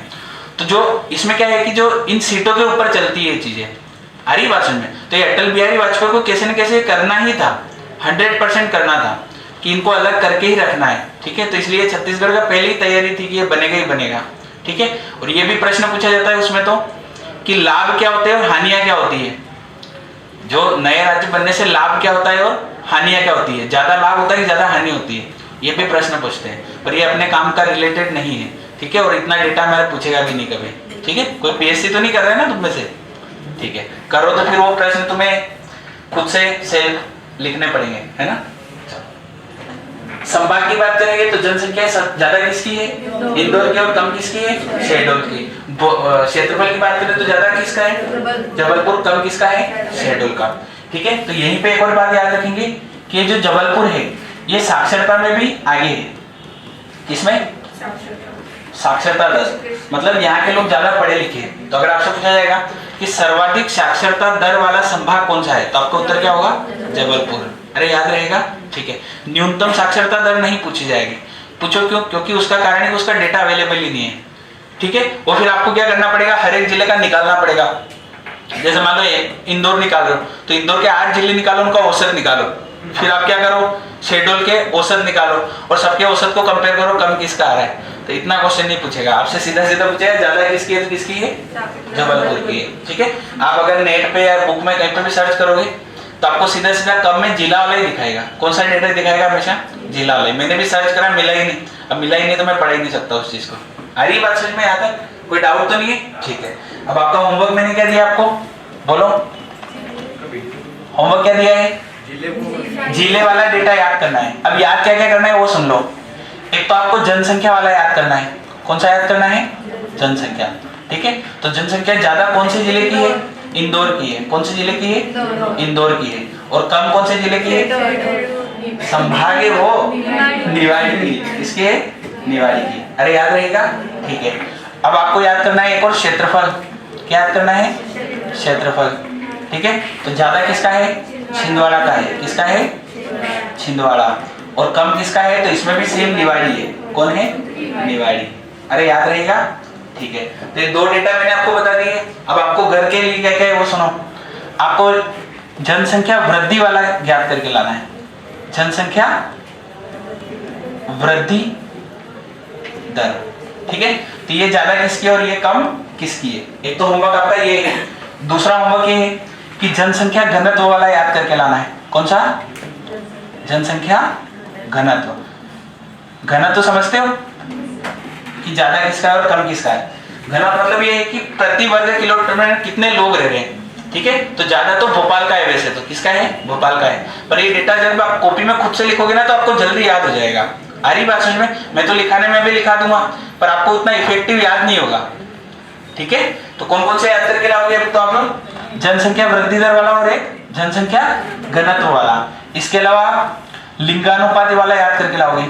तो जो इसमें क्या है कि जो इन सीटों के ऊपर चलती है चीजें, आ रही बात समझ में? तो ये अटल बिहारी वाजपेयी को कैसे न कैसे करना ही था, 100% करना था कि इनको अलग करके ही रखना है। ठीक है, तो इसलिए छत्तीसगढ़ का पहले ही तैयारी थी कि ये बनेगा ही बनेगा। ठीक है, और ये भी प्रश्न पूछा जाता है उसमें तो कि लाभ क्या होते हैं और हानियां क्या होती है। जो नए राज्य बनने से लाभ क्या होता है और हानियां क्या होती है, ज्यादा लाभ होता है कि ज्यादा हानि होती है, ये भी प्रश्न पूछते हैं। पर ये अपने काम का रिलेटेड नहीं है। ठीक है, और इतना डेटा मेरा पूछेगा भी नहीं कभी। ठीक है, कोई पीएससी तो नहीं कर रहे ना तुम में से? ठीक है, करो तो फिर वो प्रश्न तुम्हें खुद से सेल्फ लिखने पड़ेंगे, है ना। संभाग की बात करेंगे तो जनसंख्या ज्यादा किसकी है? इंदौर की, और कम किसकी है? शहडोल की। क्षेत्रफल की बात करें तो ज्यादा किसका है? जबलपुर। कम किसका है? शहडोल का। ठीक है, तो यहीं पे एक और बात याद रखेंगे कि ये जो जबलपुर है ये साक्षरता में भी आगे है। किसमें? साक्षरता दर, मतलब यहाँ के लोग ज्यादा पढ़े लिखे हैं। तो अगर आपसे पूछा जाएगा कि सर्वाधिक साक्षरता दर वाला संभाग कौन सा है, तो आपका उत्तर क्या होगा? जबलपुर। अरे याद रहेगा। ठीक है, न्यूनतम साक्षरता दर नहीं पूछी जाएगी। पूछो क्यों? क्योंकि उसका कारण है कि उसका डेटा अवेलेबल ही नहीं है। ठीक है, वो फिर आपको क्या करना पड़ेगा? हर एक जिले का निकालना पड़ेगा। जैसे मान लो इंदौर निकाल रहे हो तो इंदौर के 8 जिले निकालो, उनका औसत निकालो। फिर आप क्या करो? शहडोल के औसत निकालो और सबके औसत को कंपेयर करो, कम किसका आ रहा है। तो इतना क्वेश्चन नहीं पूछेगा आपसे, सीधा सीधा पूछेगा ज्यादा किसकी है तो किसकी है? जबलपुर की है। ठीक है, आप अगर नेट पे या बुक में कहीं पे भी सर्च करोगे तो आपको सीधा सीधा कम में जिला वाला ही दिखाएगा। कौन सा डेटा दिखाएगा? हमेशा जिला वाला। मैंने भी सर्च करा, मिला ही नहीं। अब मिला ही नहीं तो मैं पढ़ ही नहीं सकता उस चीज को। आ रही बात समझ में? आता है? कोई डाउट तो नहीं है? ठीक है, अब आपका होमवर्क मैंने क्या दिया आपको? बोलो, होमवर्क क्या दिया है? जिले वाला डेटा याद करना है। अब याद क्या क्या करना है वो सुन लो। एक तो आपको जनसंख्या वाला याद करना है। कौन सा याद करना है? जनसंख्या। ठीक है, तो जनसंख्या ज्यादा कौन से जिले की है? इंदौर की है। कौन से जिले की है? इंदौर की है। और कम कौन से जिले की है? संभाग है वो निवाड़ी की। इसके निवाड़ी की। अरे याद रहेगा। ठीक है, अब आपको याद करना है एक और क्षेत्रफल। क्या याद करना है? क्षेत्रफल। ठीक है, तो ज्यादा किसका है? छिंदवाड़ा का है। किसका है? छिंदवाड़ा। और कम किसका है? तो इसमें भी सेम निवाड़ी है। कौन है? निवाड़ी। अरे याद रहेगा। ठीक है, तो ये दो डेटा मैंने आपको बता दिए। अब आपको घर के लिए क्या क्या है वो सुनो। आपको जनसंख्या वृद्धि वाला ज्ञात करके लाना है। जनसंख्या वृद्धि दर। ठीक है, तो ये ज्यादा किसकी है और ये कम किसकी है। एक तो होमवर्क आपका ये है। दूसरा होमवर्क ये है कि जनसंख्या घनत्व वाला याद करके लाना है। कौन सा? जनसंख्या घनत्व। घनत्व समझते हो कि ज्यादा किसका है और कम किसका है। घनत्व मतलब ये है कि प्रति वर्ग किलोमीटर में कितने लोग रह रहे हैं। ठीक है, तो ज्यादा तो भोपाल का है। वैसे तो किसका है? भोपाल का है। पर ये डेटा जब आप कॉपी में खुद से लिखोगे ना तो आपको जल्दी याद हो जाएगा। आ रही बात समझ में? मैं तो लिखाने में भी लिखा दूंगा पर आपको उतना इफेक्टिव याद नहीं होगा। ठीक है, तो कौन कौन से याद करके लाओगे? अब तो आप लोग जनसंख्या वृद्धि दर वाला और एक जनसंख्या घनत्व वाला। इसके अलावा लिंगानुपात वाला याद करके लाओगे।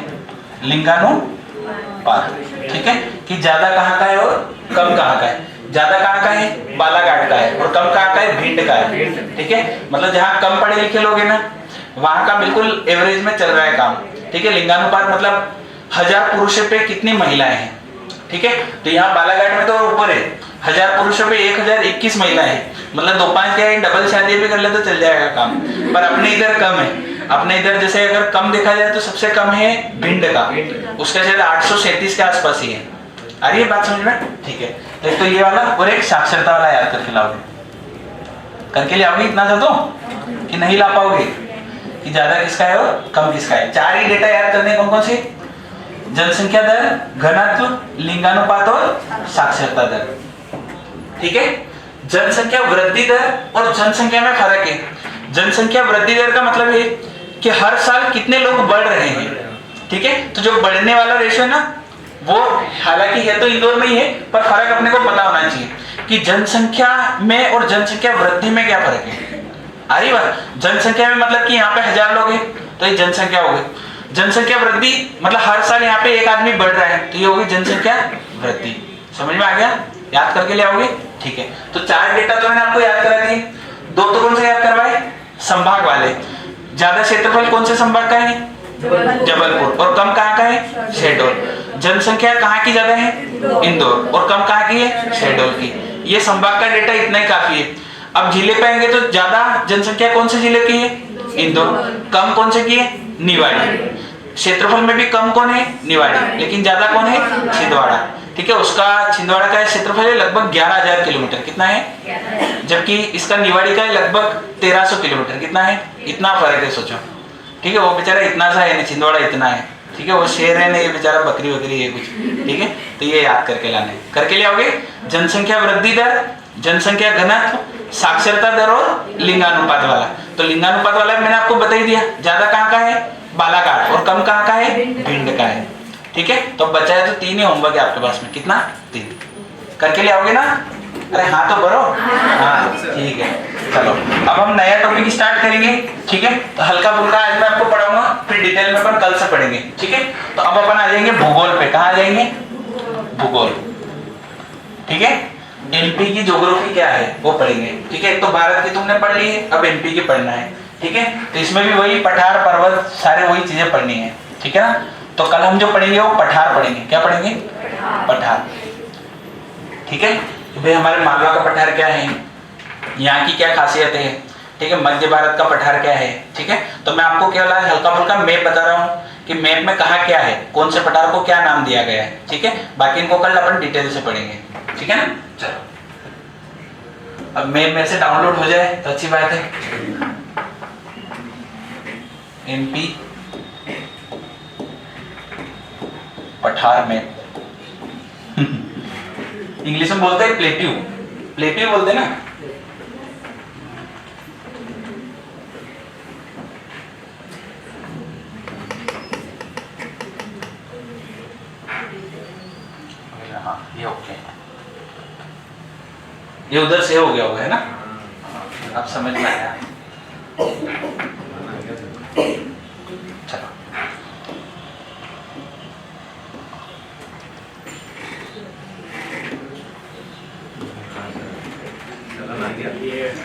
लिंगानुपात। ठीक है, कि ज्यादा कहाँ का है और कम कहाँ का है। ज्यादा कहाँ का है? बालाघाट का है। और कम कहाँ का है? भिंड का है। ठीक है, मतलब जहाँ कम पढ़े लिखे लोग हैं ना वहां का बिल्कुल एवरेज में चल रहा है काम। ठीक है, लिंगानुपात मतलब 1000 पुरुषों पे कितनी महिलाएं हैं। ठीक है, तो यहाँ बालाघाट में तो ऊपर है 1000 पुरुषों पे 1021 महिलाएं हैं। मतलब 2-5 क्या है, डबल शादी भी कर ले तो चल जाएगा काम। पर अपने इधर कम है। अपने इधर जैसे अगर कम देखा जाए तो सबसे कम है भिंड का। उसका शायद 837 के आसपास ही है। आ रही है बात समझ में? ठीक है, तो एक तो ये वाला और एक साक्षरता वाला याद करके लाओगे। करके ले आओगे इतना तो कि नहीं ला पाओगे कि ज्यादा किसका है और कम किसका है। 4 ही डेटा याद करने कौन कौन से? जनसंख्या दर, घनत्व, लिंगानुपात और साक्षरता दर। ठीक है, जनसंख्या वृद्धि दर और जनसंख्या में फर्क है। जनसंख्या वृद्धि दर का मतलब है कि हर साल कितने लोग बढ़ रहे हैं। ठीक है, तो जो बढ़ने वाला रेशियो है ना वो हालांकि है तो इंदौर में ही है पर फर्क अपने को पता होना चाहिए कि जनसंख्या में और जनसंख्या वृद्धि में क्या फर्क है। आ रही बात? जनसंख्या में मतलब कि यहाँ पे 1000 लोग हैं तो ये जनसंख्या हो गई। जनसंख्या वृद्धि मतलब हर साल यहाँ पे एक आदमी बढ़ रहा है तो ये होगी जनसंख्या वृद्धि। समझ में आ गया? याद करके ले आओगे। ठीक है, तो 4 डेटा तो मैंने आपको याद करा दिए। 2 तो कौन से याद करवाए? संभाग वाले। ज्यादा क्षेत्रफल कौन से संभाग का है? जबलपुर। और कम कहाँ का है? शहडोल। जनसंख्या कहाँ की ज्यादा है? इंदौर। और कम कहाँ की है? शहडोल की। ये संभाग का डेटा इतना ही काफी है। अब जिले पे आएंगे तो ज्यादा जनसंख्या कौन से जिले की है? इंदौर। कम कौन से की है? निवाड़ी। क्षेत्रफल में भी कम कौन है? निवाड़ी। लेकिन ज्यादा कौन है? छिंदवाड़ा। ठीक है, उसका छिंदवाड़ा का क्षेत्रफल है लगभग 11,000 किलोमीटर। कितना है? जबकि इसका निवाड़ी का है लगभग 1300 किलोमीटर। कितना है? इतना फर्क है, सोचो। ठीक है, वो बेचारा इतना सा है, छिंदवाड़ा इतना है। ठीक है, वो शेर है ना, ये बेचारा बकरी वकरी है कुछ। ठीक है, तो ये याद करके लाने, करके ले आओगे। जनसंख्या वृद्धि दर, जनसंख्या घनत्व, साक्षरता दर और लिंगानुपात वाला। तो लिंगानुपात वाला मैंने आपको बता ही दिया। ज्यादा कहाँ का है? बालाघाट। और कम कहाँ का है? भिंड का है। ठीक है, तो बचा है तो 3 ही होमवर्क है आपके पास में। कितना? 3 करके ले आओगे ना? अरे हाँ तो भरो। हाँ ठीक है, चलो अब हम नया टॉपिक स्टार्ट करेंगे। ठीक है, तो हल्का फुल्का आज मैं आपको पढ़ाऊंगा, फिर डिटेल में अपन कल से पढ़ेंगे। ठीक है, तो अब अपन आ जाएंगे भूगोल पे। कहाँ आ जाएंगे? भूगोल। ठीक है, एमपी की ज्योग्राफी क्या है वो पढ़ेंगे। ठीक है, तो भारत की तुमने पढ़ ली है, अब एमपी की पढ़ना है। ठीक है, तो इसमें भी वही पठार पर्वत सारे वही चीजें पढ़नी है। ठीक है ना, तो कल हम जो पढ़ेंगे वो पठार पढ़ेंगे। क्या पढ़ेंगे? पठार। ठीक है, भाई हमारे मालवा का पठार क्या है, यहाँ की क्या खासियत है। ठीक है, मध्य भारत का पठार क्या है। ठीक है, तो मैं आपको केवल आज हल्का फुल्का मैप बता रहा हूँ कि मैप में कहाँ क्या है, कौन से पठार को क्या नाम दिया गया है। ठीक है, बाकी इनको कल अपन डिटेल से पढ़ेंगे। ठीक है ना, चलो अब मैप मेरे से डाउनलोड हो जाए तो अच्छी बात है। एमपी पठार मैप इंग्लिश में बोलते हैं प्लेट्यू, प्लेट्यू बोलते हैं ना। हाँ ये ओके, ये उधर से हो गया होगा है ना। अब समझ में आया। चलो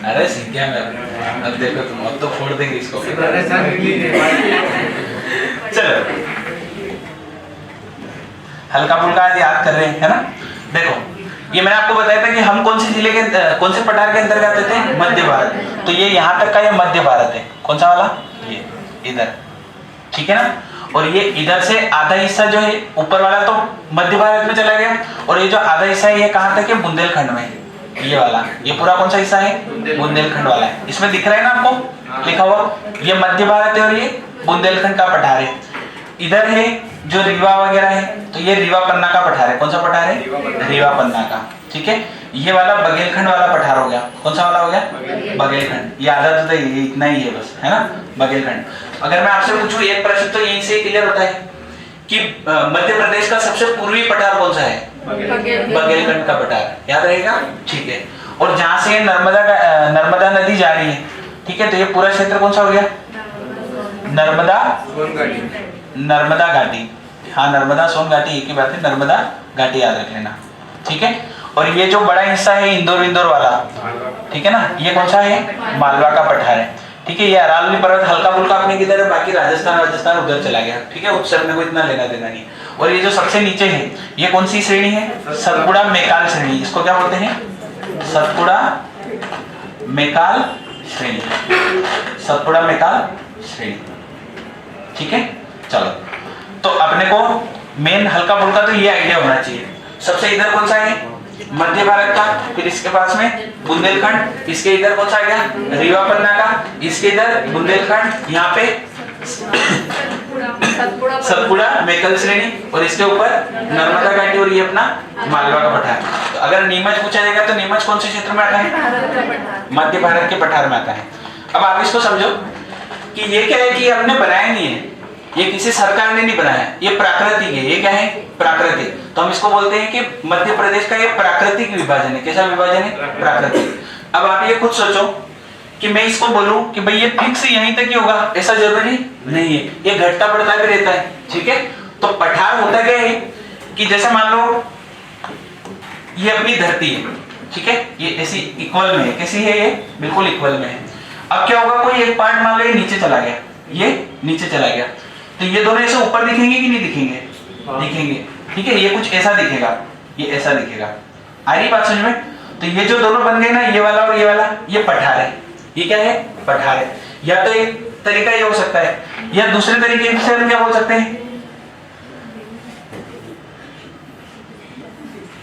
अरे सीख गया मैं। अब देखो तुम, अब तो फोड़ देंगे इसको। चलो हल्का फुल्का आज याद कर रहे हैं है ना। देखो ये मैंने आपको बताया था कि हम कौन से जिले के कौन से पठार के अंतर्गत आते थे? मध्य भारत। तो ये यहाँ तक का ये मध्य भारत है। कौन सा वाला? ये इधर। ठीक है ना, और ये इधर से आधा हिस्सा जो है ऊपर वाला तो मध्य भारत में चला गया, और ये जो आधा हिस्सा है ये कहाँ तक है? बुंदेलखंड में। ये वाला, ये पूरा कौन सा हिस्सा है? बुंदेलखंड वाला है। इसमें दिख रहा है ना आपको लिखा हुआ, ये मध्य भारत है और ये बुंदेलखंड का पठार है। इधर है जो रीवा वगैरह है, तो ये रीवा पन्ना का पठार है। कौन सा पठार है? रीवा पन्ना का। ठीक है, ये वाला बघेलखंड वाला पठार हो गया। कौन सा वाला हो गया? बघेलखंड। ये आधा तो ये इतना ही है बस, है ना, बघेलखंड। अगर मैं आपसे पूछूं एक प्रश्न तो यहीं से क्लियर होता है कि मध्य प्रदेश का सबसे पूर्वी पठार कौन सा है? बघेलखंड का पठार। याद रहेगा। ठीक है, और जहां से नर्मदा नदी जा रही है, ठीक है, तो ये पूरा क्षेत्र कौन सा हो गया? नर्मदा घाटी। हाँ, नर्मदा सोन घाटी एक ही बात है, नर्मदा घाटी याद रख लेना। ठीक है, और ये जो बड़ा हिस्सा है इंदौर वाला, ठीक है ना, ये कौन सा है? मालवा का पठार है। ठीक है, ये अरावली पर्वत हल्का फुल्का अपने किधर है, बाकी राजस्थान उधर चला गया। ठीक है, उससे अपने को इतना लेना देना नहीं। और ये जो सबसे नीचे है ये कौन सी श्रेणी है? सतपुड़ा मेकाल श्रेणी। इसको क्या बोलते हैं? सतपुड़ा मेकाल श्रेणी। सतपुड़ा मेकाल श्रेणी। ठीक है, चलो तो अपने को मेन हल्का फुल्का तो ये आइडिया होना चाहिए। सबसे इधर कौन सा है? मध्य भारत का। फिर इसके पास में बुंदेलखंड, इसके इधर कौन सा आ गया? रीवा पन्ना का, इसके इधर बुंदेलखंड, यहाँ पे सतपुड़ा मेकल श्रेणी, और इसके ऊपर नर्मदा घाटी, और ये अपना मालवा का पठार। तो अगर नीमच पूछा जाएगा तो नीमच कौन से क्षेत्र में आता है? मध्य भारत के पठार में आता है। अब आप इसको समझो कि ये क्या है कि हमने बनाया नहीं है, ये किसी सरकार ने नहीं बनाया, ये प्राकृतिक है। ये क्या है? प्राकृतिक। तो हम इसको बोलते हैं कि मध्य प्रदेश का ये प्राकृतिक विभाजन है। कैसा विभाजन है? प्राकृतिक। अब आप ये खुद सोचो कि मैं इसको बोलूं कि भाई ये फिक्स यहीं तक ही होगा, ऐसा जरूरी नहीं है, ये घटता बढ़ता भी रहता है। ठीक है, तो पठार होता क्या है कि जैसे मान लो ये अपनी धरती है, ठीक है, ये ऐसी इक्वल में है। कैसी है? ये बिल्कुल इक्वल में है। अब क्या होगा, कोई एक पार्ट मान लो ये नीचे चला गया, ये नीचे चला गया, तो ये दोनों ऐसे ऊपर दिखेंगे कि नहीं दिखेंगे? दिखेंगे, ठीक है। ये कुछ ऐसा दिखेगा, ये ऐसा दिखेगा। आ रही बात समझ में? तो ये जो दोनों बन गए ना, ये वाला और ये वाला, ये पठार है। ये क्या है? पठार है। या तो एक तरीका ये हो सकता है, या दूसरे तरीके से हम क्या बोल सकते हैं,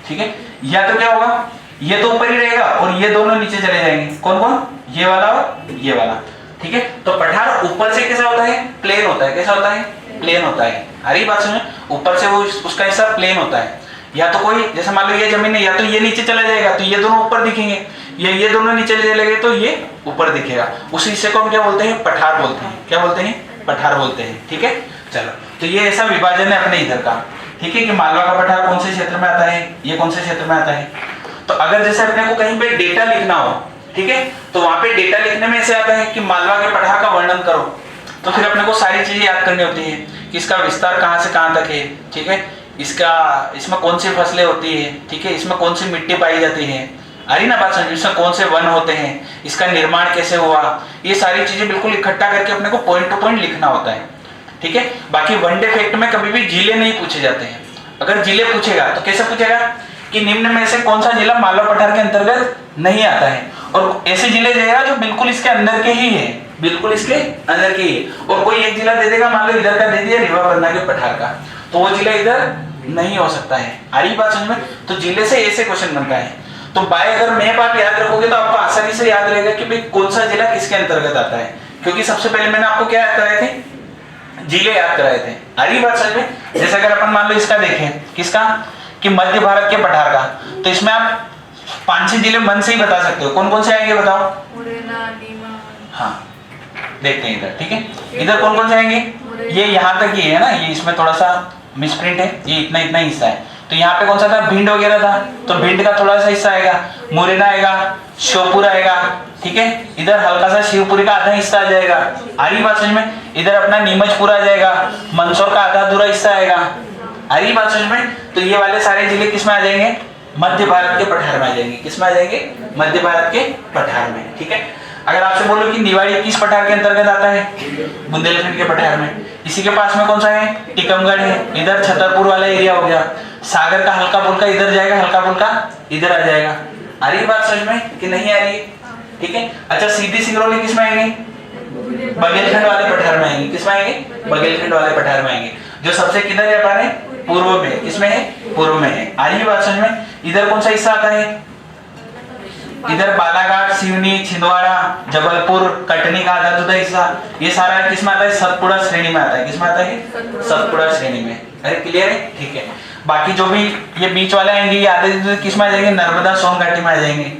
ठीक है। या तो क्या होगा, ये तो ऊपर ही रहेगा और ये दोनों नीचे चले जाएंगे। कौन कौन? ये वाला और ये वाला, ठीक है। तो पठार ऊपर से कैसा होता है? प्लेन होता है। कैसा होता है? प्लेन होता है। आ रही बात समझ? ऊपर से वो उसका हिस्सा प्लेन होता है। या तो कोई, जैसे मान लो ये जमीन है, या तो ये नीचे चला जाएगा तो ये दोनों ऊपर दिखेंगे, या ये दोनों नीचे चले गए तो ये ऊपर दिखेगा। उस हिस्से को हम क्या बोलते हैं? पठार बोलते हैं। क्या बोलते हैं? पठार बोलते हैं, ठीक है। चलो, तो ये ऐसा विभाजन है अपने इधर का, ठीक है, कि मालवा का पठार कौन से क्षेत्र में आता है, ये कौन से क्षेत्र में आता है। तो अगर जैसे अपने को कहीं पे डेटा लिखना हो, ठीक है, तो वहां पे डेटा लिखने में ऐसे आता है कि मालवा के पठार का वर्णन करो, तो फिर अपने को सारी चीजें याद करनी होती है कि इसका विस्तार कहाँ से कहाँ तक है, ठीक है, इसमें कौन सी फसलें होती है, ठीक है, इसमें कौन सी मिट्टी पाई जाती है, आ रही ना बात समझ, इसमें कौन से वन होते हैं, इसका निर्माण कैसे हुआ, ये सारी चीजें बिल्कुल इकट्ठा करके अपने को पॉइंट टू पॉइंट लिखना होता है, ठीक है। बाकी वनडे फैक्ट में कभी भी जिले नहीं पूछे जाते हैं। अगर जिले पूछेगा तो कैसे पूछेगा कि निम्न में से कौन सा जिला मालवा पठार के अंतर्गत नहीं आता है, और ऐसे जिले देगा जो बिल्कुल इसके अंदर के ही है, बिल्कुल इसके अंदर के ही है। और कोई एक जिला दे देगा, मान लो इधर का दे दिया रीवा पन्ना के पठार का, तो वो जिला इधर नहीं हो सकता है। आ रही बात समझ में? तो जिले से ऐसे क्वेश्चन बनता है। तो बाय अगर मैप आप याद रखोगे तो आपको आसानी से याद रहेगा कि भाई कौन सा जिला किसके अंतर्गत आता है, क्योंकि सबसे पहले मैंने आपको क्या याद कराए थे? जिले याद कराए थे। आ रही बात समझ में? जैसे अगर अपन मान लो इसका देखें, किसका, कि मध्य भारत के पठार का, तो इसमें आप 5-6 जिले मन से ही बता सकते हो। कौन कौन से आएंगे बताओ? हाँ, देखते हैं इधर, ठीक है। इधर कौन कौन से आएंगे? ये यहाँ तक ही है ना, ये इसमें थोड़ा सा मिसप्रिंट है, ये इतना इतना हिस्सा है। तो यहाँ पे कौन सा था? भिंड वगैरह था, तो भिंड का थोड़ा सा हिस्सा आएगा, मुरैना आएगा, श्योपुर आएगा, ठीक है। इधर हल्का सा शिवपुरी का आधा हिस्सा आ जाएगा। आ रही बात समझ में? इधर अपना नीमचपुर आ जाएगा, मंदसौर का आधा अधूरा हिस्सा आएगा। आ रही बात समझ में? तो ये वाले सारे जिले किस में आ जाएंगे? मध्य भारत के पठार में आ जाएंगे। किस में आ जाएंगे? मध्य भारत के पठार में, ठीक है। अगर आपसे बोलो कि निवाड़ी किस पठार के अंतर्गत आता है? बुंदेलखंड के पठार में। इसी के पास में कौन सा है? टीकमगढ़ है। इधर छतरपुर वाला एरिया हो गया। सागर का हल्का फुल्का इधर जाएगा, हल्का फुल्का इधर आ जाएगा। आ रही बात समझ में कि नहीं आ रही है? ठीक है। अच्छा, सीधी सिंगरौली किस में आएंगे? बघेलखंड वाले पठार में आएंगे। किस में आएंगे? बघेलखंड वाले पठार में आएंगे, जो सबसे किधर है अपने? पूर्व में। किसमें है? पूर्व में है। आ रही बात समझ में? इधर कौन सा हिस्सा आता है? इधर बालाघाट, सिवनी, छिंदवाड़ा, जबलपुर, कटनी का आधा जुदा हिस्सा, ये सारा किस में आता है? सतपुड़ा श्रेणी में आता है। किस में आता है? सतपुड़ा श्रेणी में। अरे क्लियर है? ठीक है। बाकी जो भी ये बीच वाले आएंगे, ये आधे किस में आ जाएंगे? नर्मदा सोन घाटी में आ जाएंगे।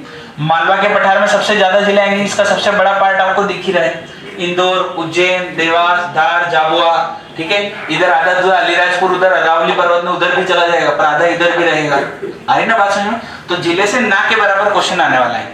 मालवा के पठार में सबसे ज्यादा जिले आएंगे, इसका सबसे बड़ा पार्ट आपको दिख ही रहा है, इंदौर, उज्जैन, देवास, धार, झाबुआ, ठीक है। इधर आधा जो अलीराजपुर, उधर अरावली पर्वत में उधर भी चला जाएगा, पर आधा इधर भी रहेगा। आ रही ना बात समझ में? तो जिले से ना के बराबर क्वेश्चन आने वाला है,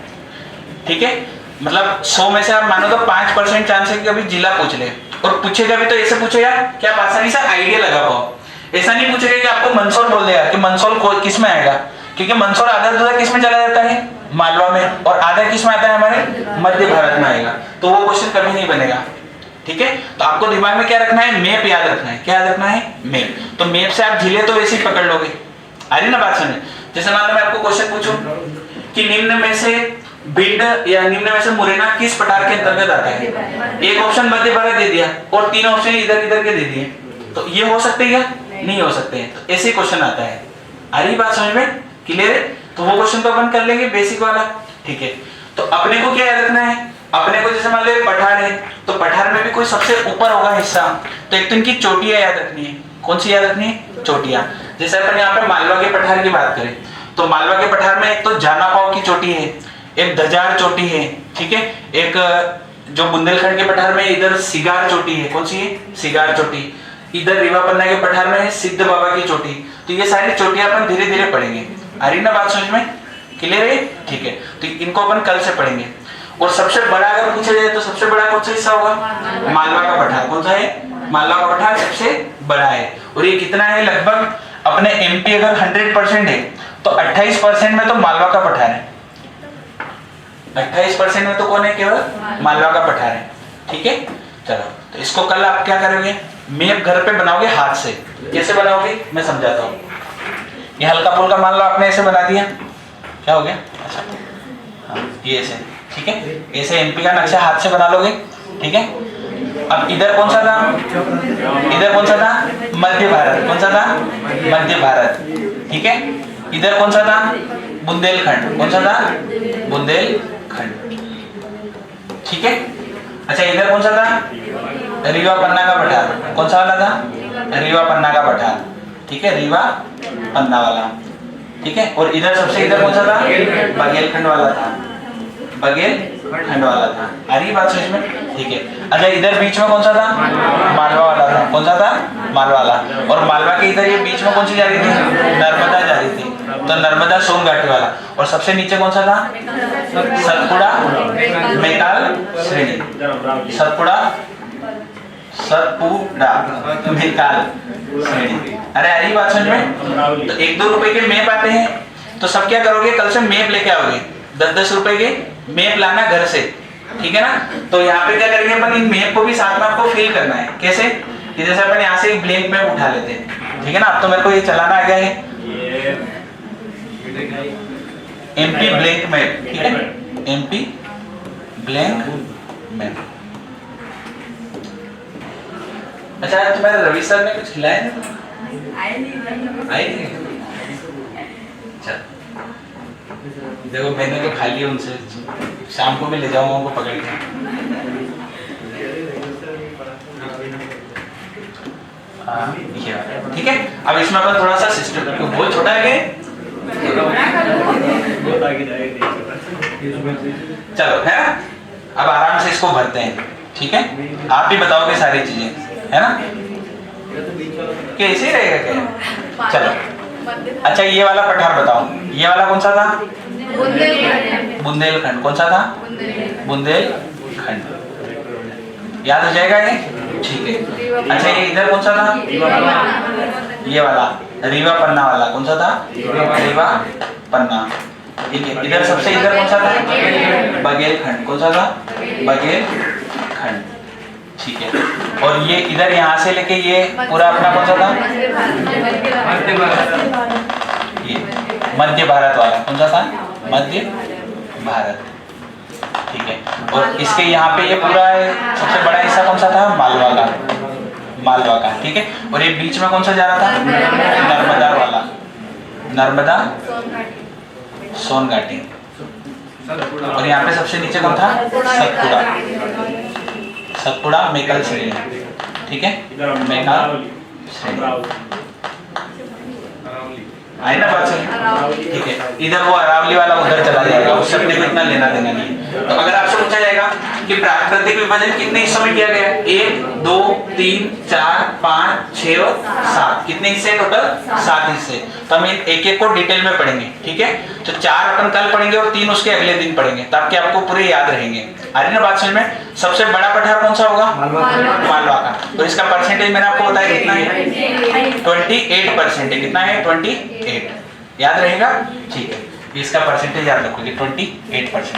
ठीक है। मतलब 100 में से आप मानो तो 5% चांस है कि कभी जिला पूछ ले, और पूछेगा भी तो ऐसे पूछेगा कि आप आसानी से आइडिया लगा पाओ। ऐसा नहीं पूछेगा कि आपको मंदसौर बोल देगा कि मंदसौर किस में आएगा, क्योंकि मंदसौर आधा दूधा किस में चला जाता है? मालवा में, और आधा किस में आता है? हमारे मध्य भारत में आएगा। तो वो क्वेश्चन कभी नहीं बनेगा, ठीक है। तो आपको दिमाग में क्या रखना है? मैप याद रखना है। क्या याद रखना है? मैप। तो मैप से आप जिले तो वैसे ही पकड़ लोगे। आ रही ना बात समझ? जैसे मान लो मैं आपको क्वेश्चन पूछूं कि निम्न में से भिंड या निम्न में से मुरैना किस पठार के अंतर्गत आता है? एक ऑप्शन मध्य भारत दे दिया और 3 ऑप्शन इधर इधर के दे दिए, तो ये हो सकते हैं क्या? नहीं हो सकते हैं। तो ऐसे क्वेश्चन आता है। आ रही बात समझ में? क्लियर है? तो वो क्वेश्चन तो अपन कर लेंगे बेसिक वाला, ठीक है। तो अपने को क्या याद रखना है? अपने को जैसे मान लो पठार है, तो पठार में भी कोई सबसे ऊपर होगा हिस्सा, तो एक तो इनकी चोटियां याद रखनी है। कौन सी याद रखनी है? चोटियां। जैसे अपन यहाँ पे मालवा के पठार की बात करें, तो मालवा के पठार में एक तो जानापाव की चोटी है, एक दजार चोटी है, ठीक है। एक जो बुंदेलखंड के पठार में इधर सिगार चोटी है। कौन सी है? सिगार चोटी। इधर रीवा पन्ना के पठार में है सिद्ध बाबा की चोटी। तो ये सारी चोटियां अपन धीरे धीरे पढ़ेंगे। आ रही ना बात समझ में? क्लियर है? ठीक है। तो इनको अपन कल से पढ़ेंगे। और सबसे बड़ा अगर पूछा जाए तो सबसे बड़ा कौन सा हिस्सा होगा? मालवा का पठार। कौन सा है? मालवा का पठार सबसे बड़ा है। और ये कितना है? लगभग अपने एमपी अगर 100% है तो 28% में तो मालवा का पठार है। 28% में तो कौन है? केवल मालवा का पठार है, ठीक है। चलो, तो इसको कल आप क्या करोगे? मैप घर पे बनाओगे हाथ से। कैसे बनाओगे मैं समझाता हूँ। ये हल्का फुल्का मान लो आपने ऐसे बना दिया, क्या हो गया? अच्छा हाँ ये ऐसे, ठीक है, ऐसे एमपी का नक्शा हाथ से बना लोगे, ठीक है। अब इधर कौन सा था? इधर कौन सा था? मध्य भारत। कौन सा था? मध्य भारत, ठीक है। इधर कौन सा था? बुंदेलखंड। कौन सा था? बुंदेलखंड, ठीक है। अच्छा इधर कौन सा था? रीवा पन्ना का पठार। कौन सा वाला था? रीवा पन्ना का पठार, ठीक है, रीवा पन्ना वाला, ठीक है। और इधर सबसे इधर कौन सा था? बघेलखंड वाला था, बघेलखंड वाला था। आ रही बात समझ में? ठीक है। अच्छा इधर बीच में कौन सा था? मालवा वाला था। कौन सा था? मालवा वाला। और मालवा के इधर ये बीच में कौन सी जा रही थी? नर्मदा जा रही थी, तो नर्मदा सोन घाटी वाला। और सबसे नीचे कौन सा था? सतपुड़ा मेकाल श्रेणी। सतपुड़ा मेकाल श्रेणी। अरे आ रही बात समझ में? तो 1-2 रुपए के मैप आते हैं, तो सब क्या करोगे? कल से मैप लेके आओगे, 10-10 रुपए के मैप लाना घर से, ठीक है ना। तो यहाँ पे क्या करेंगे अपन, इन मैप को भी साथ में आपको फिल करना है। कैसे? कि जैसे अपन यहाँ से एक ब्लैंक मैप उठा लेते हैं, ठीक है ना। अब तो मेरे को ये चलाना आ गया है, एमपी ब्लैंक मैप, ठीक है, एमपी ब्लैंक मैप। अच्छा तुम्हारे रवि सर ने कुछ खिलाया नहीं? आई नहीं। चल देखो मैंने तो खा लिया उनसे, शाम को मैं ले जाऊंगा उनको पकड़ के। ठीक है। अब इसमें अपन थोड़ा सा सिस्टम, बहुत छोटा है क्या? चलो है ना, अब आराम से इसको भरते हैं, ठीक है। आप भी बताओगे सारी चीजें, है ना? कैसे ही रहेगा क्या? चलो अच्छा ये वाला पठार बताओ, ये वाला कौन सा था? बुंदेलखंड। कौन सा था? बुंदेलखंड। याद हो जाएगा ये, ठीक है। अच्छा ये इधर कौन सा था? ये वाला रीवा पन्ना वाला। कौन सा था? रीवा पन्ना, ठीक है। इधर सबसे इधर कौन सा था? बघेलखंड। कौन सा था? बघेलखंड, ठीक है। और ये इधर यहाँ से लेके ये पूरा अपना कौन सा था? ये मध्य भारत वाला। कौन सा था? मध्य भारत, ठीक है। और इसके यहाँ पे ये पूरा सबसे बड़ा हिस्सा कौन सा था? मालवा का, मालवा का, ठीक है। और ये बीच में कौन सा जा रहा था? नर्मदा वाला, नर्मदा सोन घाटी। और यहाँ पे सबसे नीचे कौन था? सतपुड़ा, सतपुड़ा मेकाल श्रेणी, ठीक है, मेकाल श्रेणी। आई ना बात सही? ठीक है। इधर वो अरावली वाला उधर चला जाएगा, उससे अपने को इतना लेना देना नहीं है। तो अगर आपसे पूछा जाएगा कि प्राकृतिक विभाजन कितने हिस्सों में किया गया है? 1, 2, 3, 4, 5, 6 और 7। कितने हिस्से टोटल? 7 हिस्से। तो हम एक एक को डिटेल में पढ़ेंगे, ठीक है। तो 4 अपन कल पढ़ेंगे और 3 उसके अगले दिन पढ़ेंगे, ताकि आपको पूरे याद रहेंगे। आ रही ना बात समझ में? सबसे बड़ा पठार कौन सा होगा? मालवा का। तो इसका परसेंटेज मैंने आपको बताया कितना है? 28% है। कितना है? 28। याद रहेगा, ठीक है। इसका परसेंटेज याद रखोगे 28%।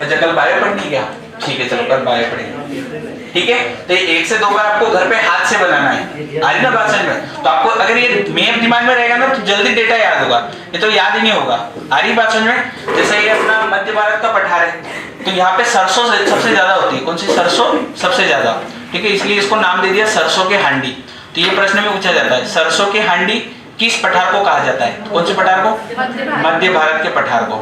अच्छा कल बायो पढ़नी क्या? ठीक है चलो कल बायो पढ़ेंगे, ठीक है। तो 1 से 2 बार आपको घर पे हाथ से बनाना है। आ रही ना बात समझ में? तो आपको अगर ये मैप दिमाग में रहेगा ना तो जल्दी डेटा याद होगा, ये तो याद ही नहीं होगा। आ रही बात समझ में? जैसे ये अपना मध्य भारत का पठार है, तो यहाँ पे सरसों सबसे ज्यादा होती है। कौन सी? सरसों सबसे ज्यादा, ठीक है। इसलिए इसको नाम दे दिया सरसों के हांडी। तो ये प्रश्न में पूछा जाता है, सरसों के हांडी किस पठार को कहा जाता है? कौन से पठार को? मध्य भारत के पठार को।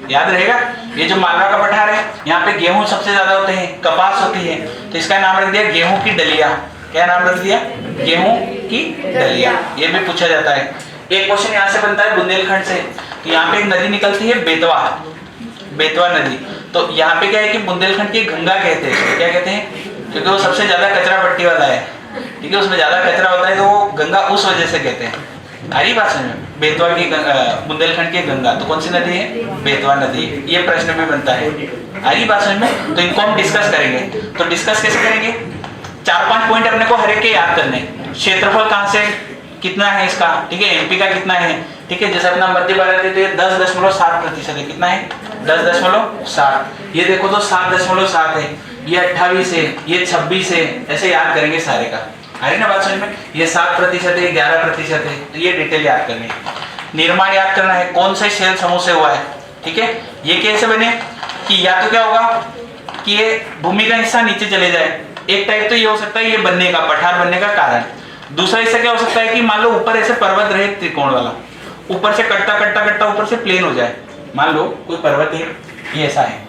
याद रहेगा। ये जो मालवा का पठार है, यहाँ पे गेहूं सबसे ज्यादा होते हैं, कपास होती है, तो इसका नाम रख दिया गेहूं की डलिया। क्या नाम रख दिया? गेहूं की डलिया। ये भी पूछा जाता है। एक क्वेश्चन यहाँ से बनता है बुंदेलखंड से। तो यहाँ पे एक नदी निकलती है बेतवा, बेतवा नदी। तो यहाँ पे क्या है कि बुंदेलखंड की गंगा कहते हैं। क्या कहते हैं? क्योंकि वो सबसे ज्यादा कचरा पट्टी वाला है, ठीक है, उसमें ज्यादा कचरा होता है, तो वो गंगा उस वजह से कहते हैं। आ रही बात समझ? बेतवा की बुंदेलखंड की गंगा, तो कौन सी नदी है? बेतवा नदी। ये प्रश्न भी बनता है। आ रही बात समझ में? तो इनको हम डिस्कस करेंगे। तो डिस्कस कैसे करेंगे? 4-5 पॉइंट अपने को हर एक के याद करने। क्षेत्रफल कहाँ से कितना है इसका, ठीक है, एमपी का कितना है, ठीक है। जैसे अपना मध्य भारत है तो ये 10.7% है। कितना है? 10.7। ये देखो तो 7.7 है। ये 28 है, ये 26 है, ऐसे याद करेंगे सारे का। आ रही ना बात समझ में? ये 7% है, 11% है, तो ये डिटेल याद करनी है। निर्माण याद करना है, कौन से शेल समूह से हुआ है, ठीक है। ये कैसे बने कि या तो क्या होगा कि ये भूमि का हिस्सा नीचे चले जाए, एक टाइप तो ये हो सकता है ये बनने का, पठार बनने का कारण। दूसरा हिस्सा क्या हो सकता है कि मान लो ऊपर ऐसे पर्वत रहे त्रिकोण वाला, ऊपर से कटता कटता कटता ऊपर से प्लेन हो जाए। मान लो कोई पर्वत है, ये ऐसा है,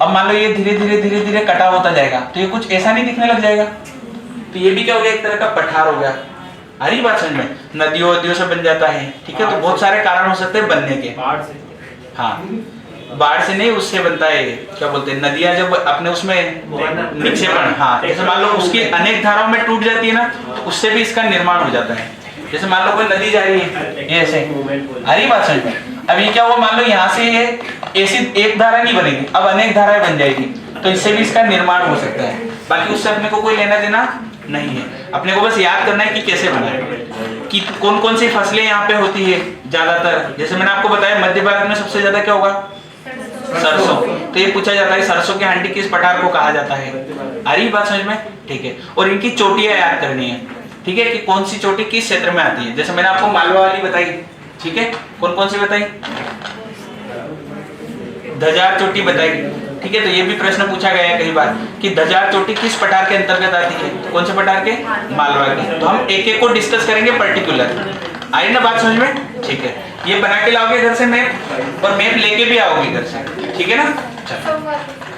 अब मान लो ये धीरे धीरे धीरे धीरे कटा होता जाएगा, तो ये कुछ ऐसा नहीं दिखने लग जाएगा, तो ये भी क्या हो गया, एक तरह का पठार हो गया। आ रही बात समझ में? नदियों नदियों से बन जाता है, ठीक है। तो बहुत सारे कारण हो सकते हैं बनने के। बाढ़ से। हाँ, बाढ़ से नहीं, उससे बनता है, क्या बोलते हैं, नदियां जब अपने उसमें निक्षेपण, हाँ, जैसे मान लो उसकी अनेक धाराओं में टूट जाती है ना, तो उससे भी इसका निर्माण हो जाता है। जैसे मान लो कोई नदी जा रही है, ये ऐसे, आ रही बात समझ में? अब ये क्या हुआ, मान लो यहाँ से ये ऐसी एक धारा नहीं बनेगी, अब अनेक धाराएं बन जाएगी, तो इससे भी इसका निर्माण हो सकता है। बाकी उससे अपने को कोई लेना देना नहीं है, अपने को बस याद करना है कि कैसे बना है, कि कौन कौन सी फसलें यहाँ पे होती है ज्यादातर। जैसे मैंने आपको बताया मध्य भारत में सबसे ज्यादा क्या होगा, सरसों। तो ये पूछा जाता है सरसों की हांडी किस पठार को कहा जाता है। आ रही बात समझ में? ठीक है। और इनकी चोटियां याद करनी है, ठीक है, कि कौन सी चोटी किस क्षेत्र में आती है। जैसे मैंने आपको मालवा वाली बताई, ठीक है, कौन कौन सी बताई, ध्वजार चोटी बताई, ठीक है। तो ये भी प्रश्न पूछा गया है कई बार कि ध्वजार चोटी किस पठार के अंतर्गत आती है, तो कौन से पठार के, मालवा के। तो हम एक एक को डिस्कस करेंगे पर्टिकुलर। आई ना बात समझ में? ठीक है। ये बना के लाओगे घर से मैप, और मैप लेके भी आओगे घर से, ठीक है ना। चलो।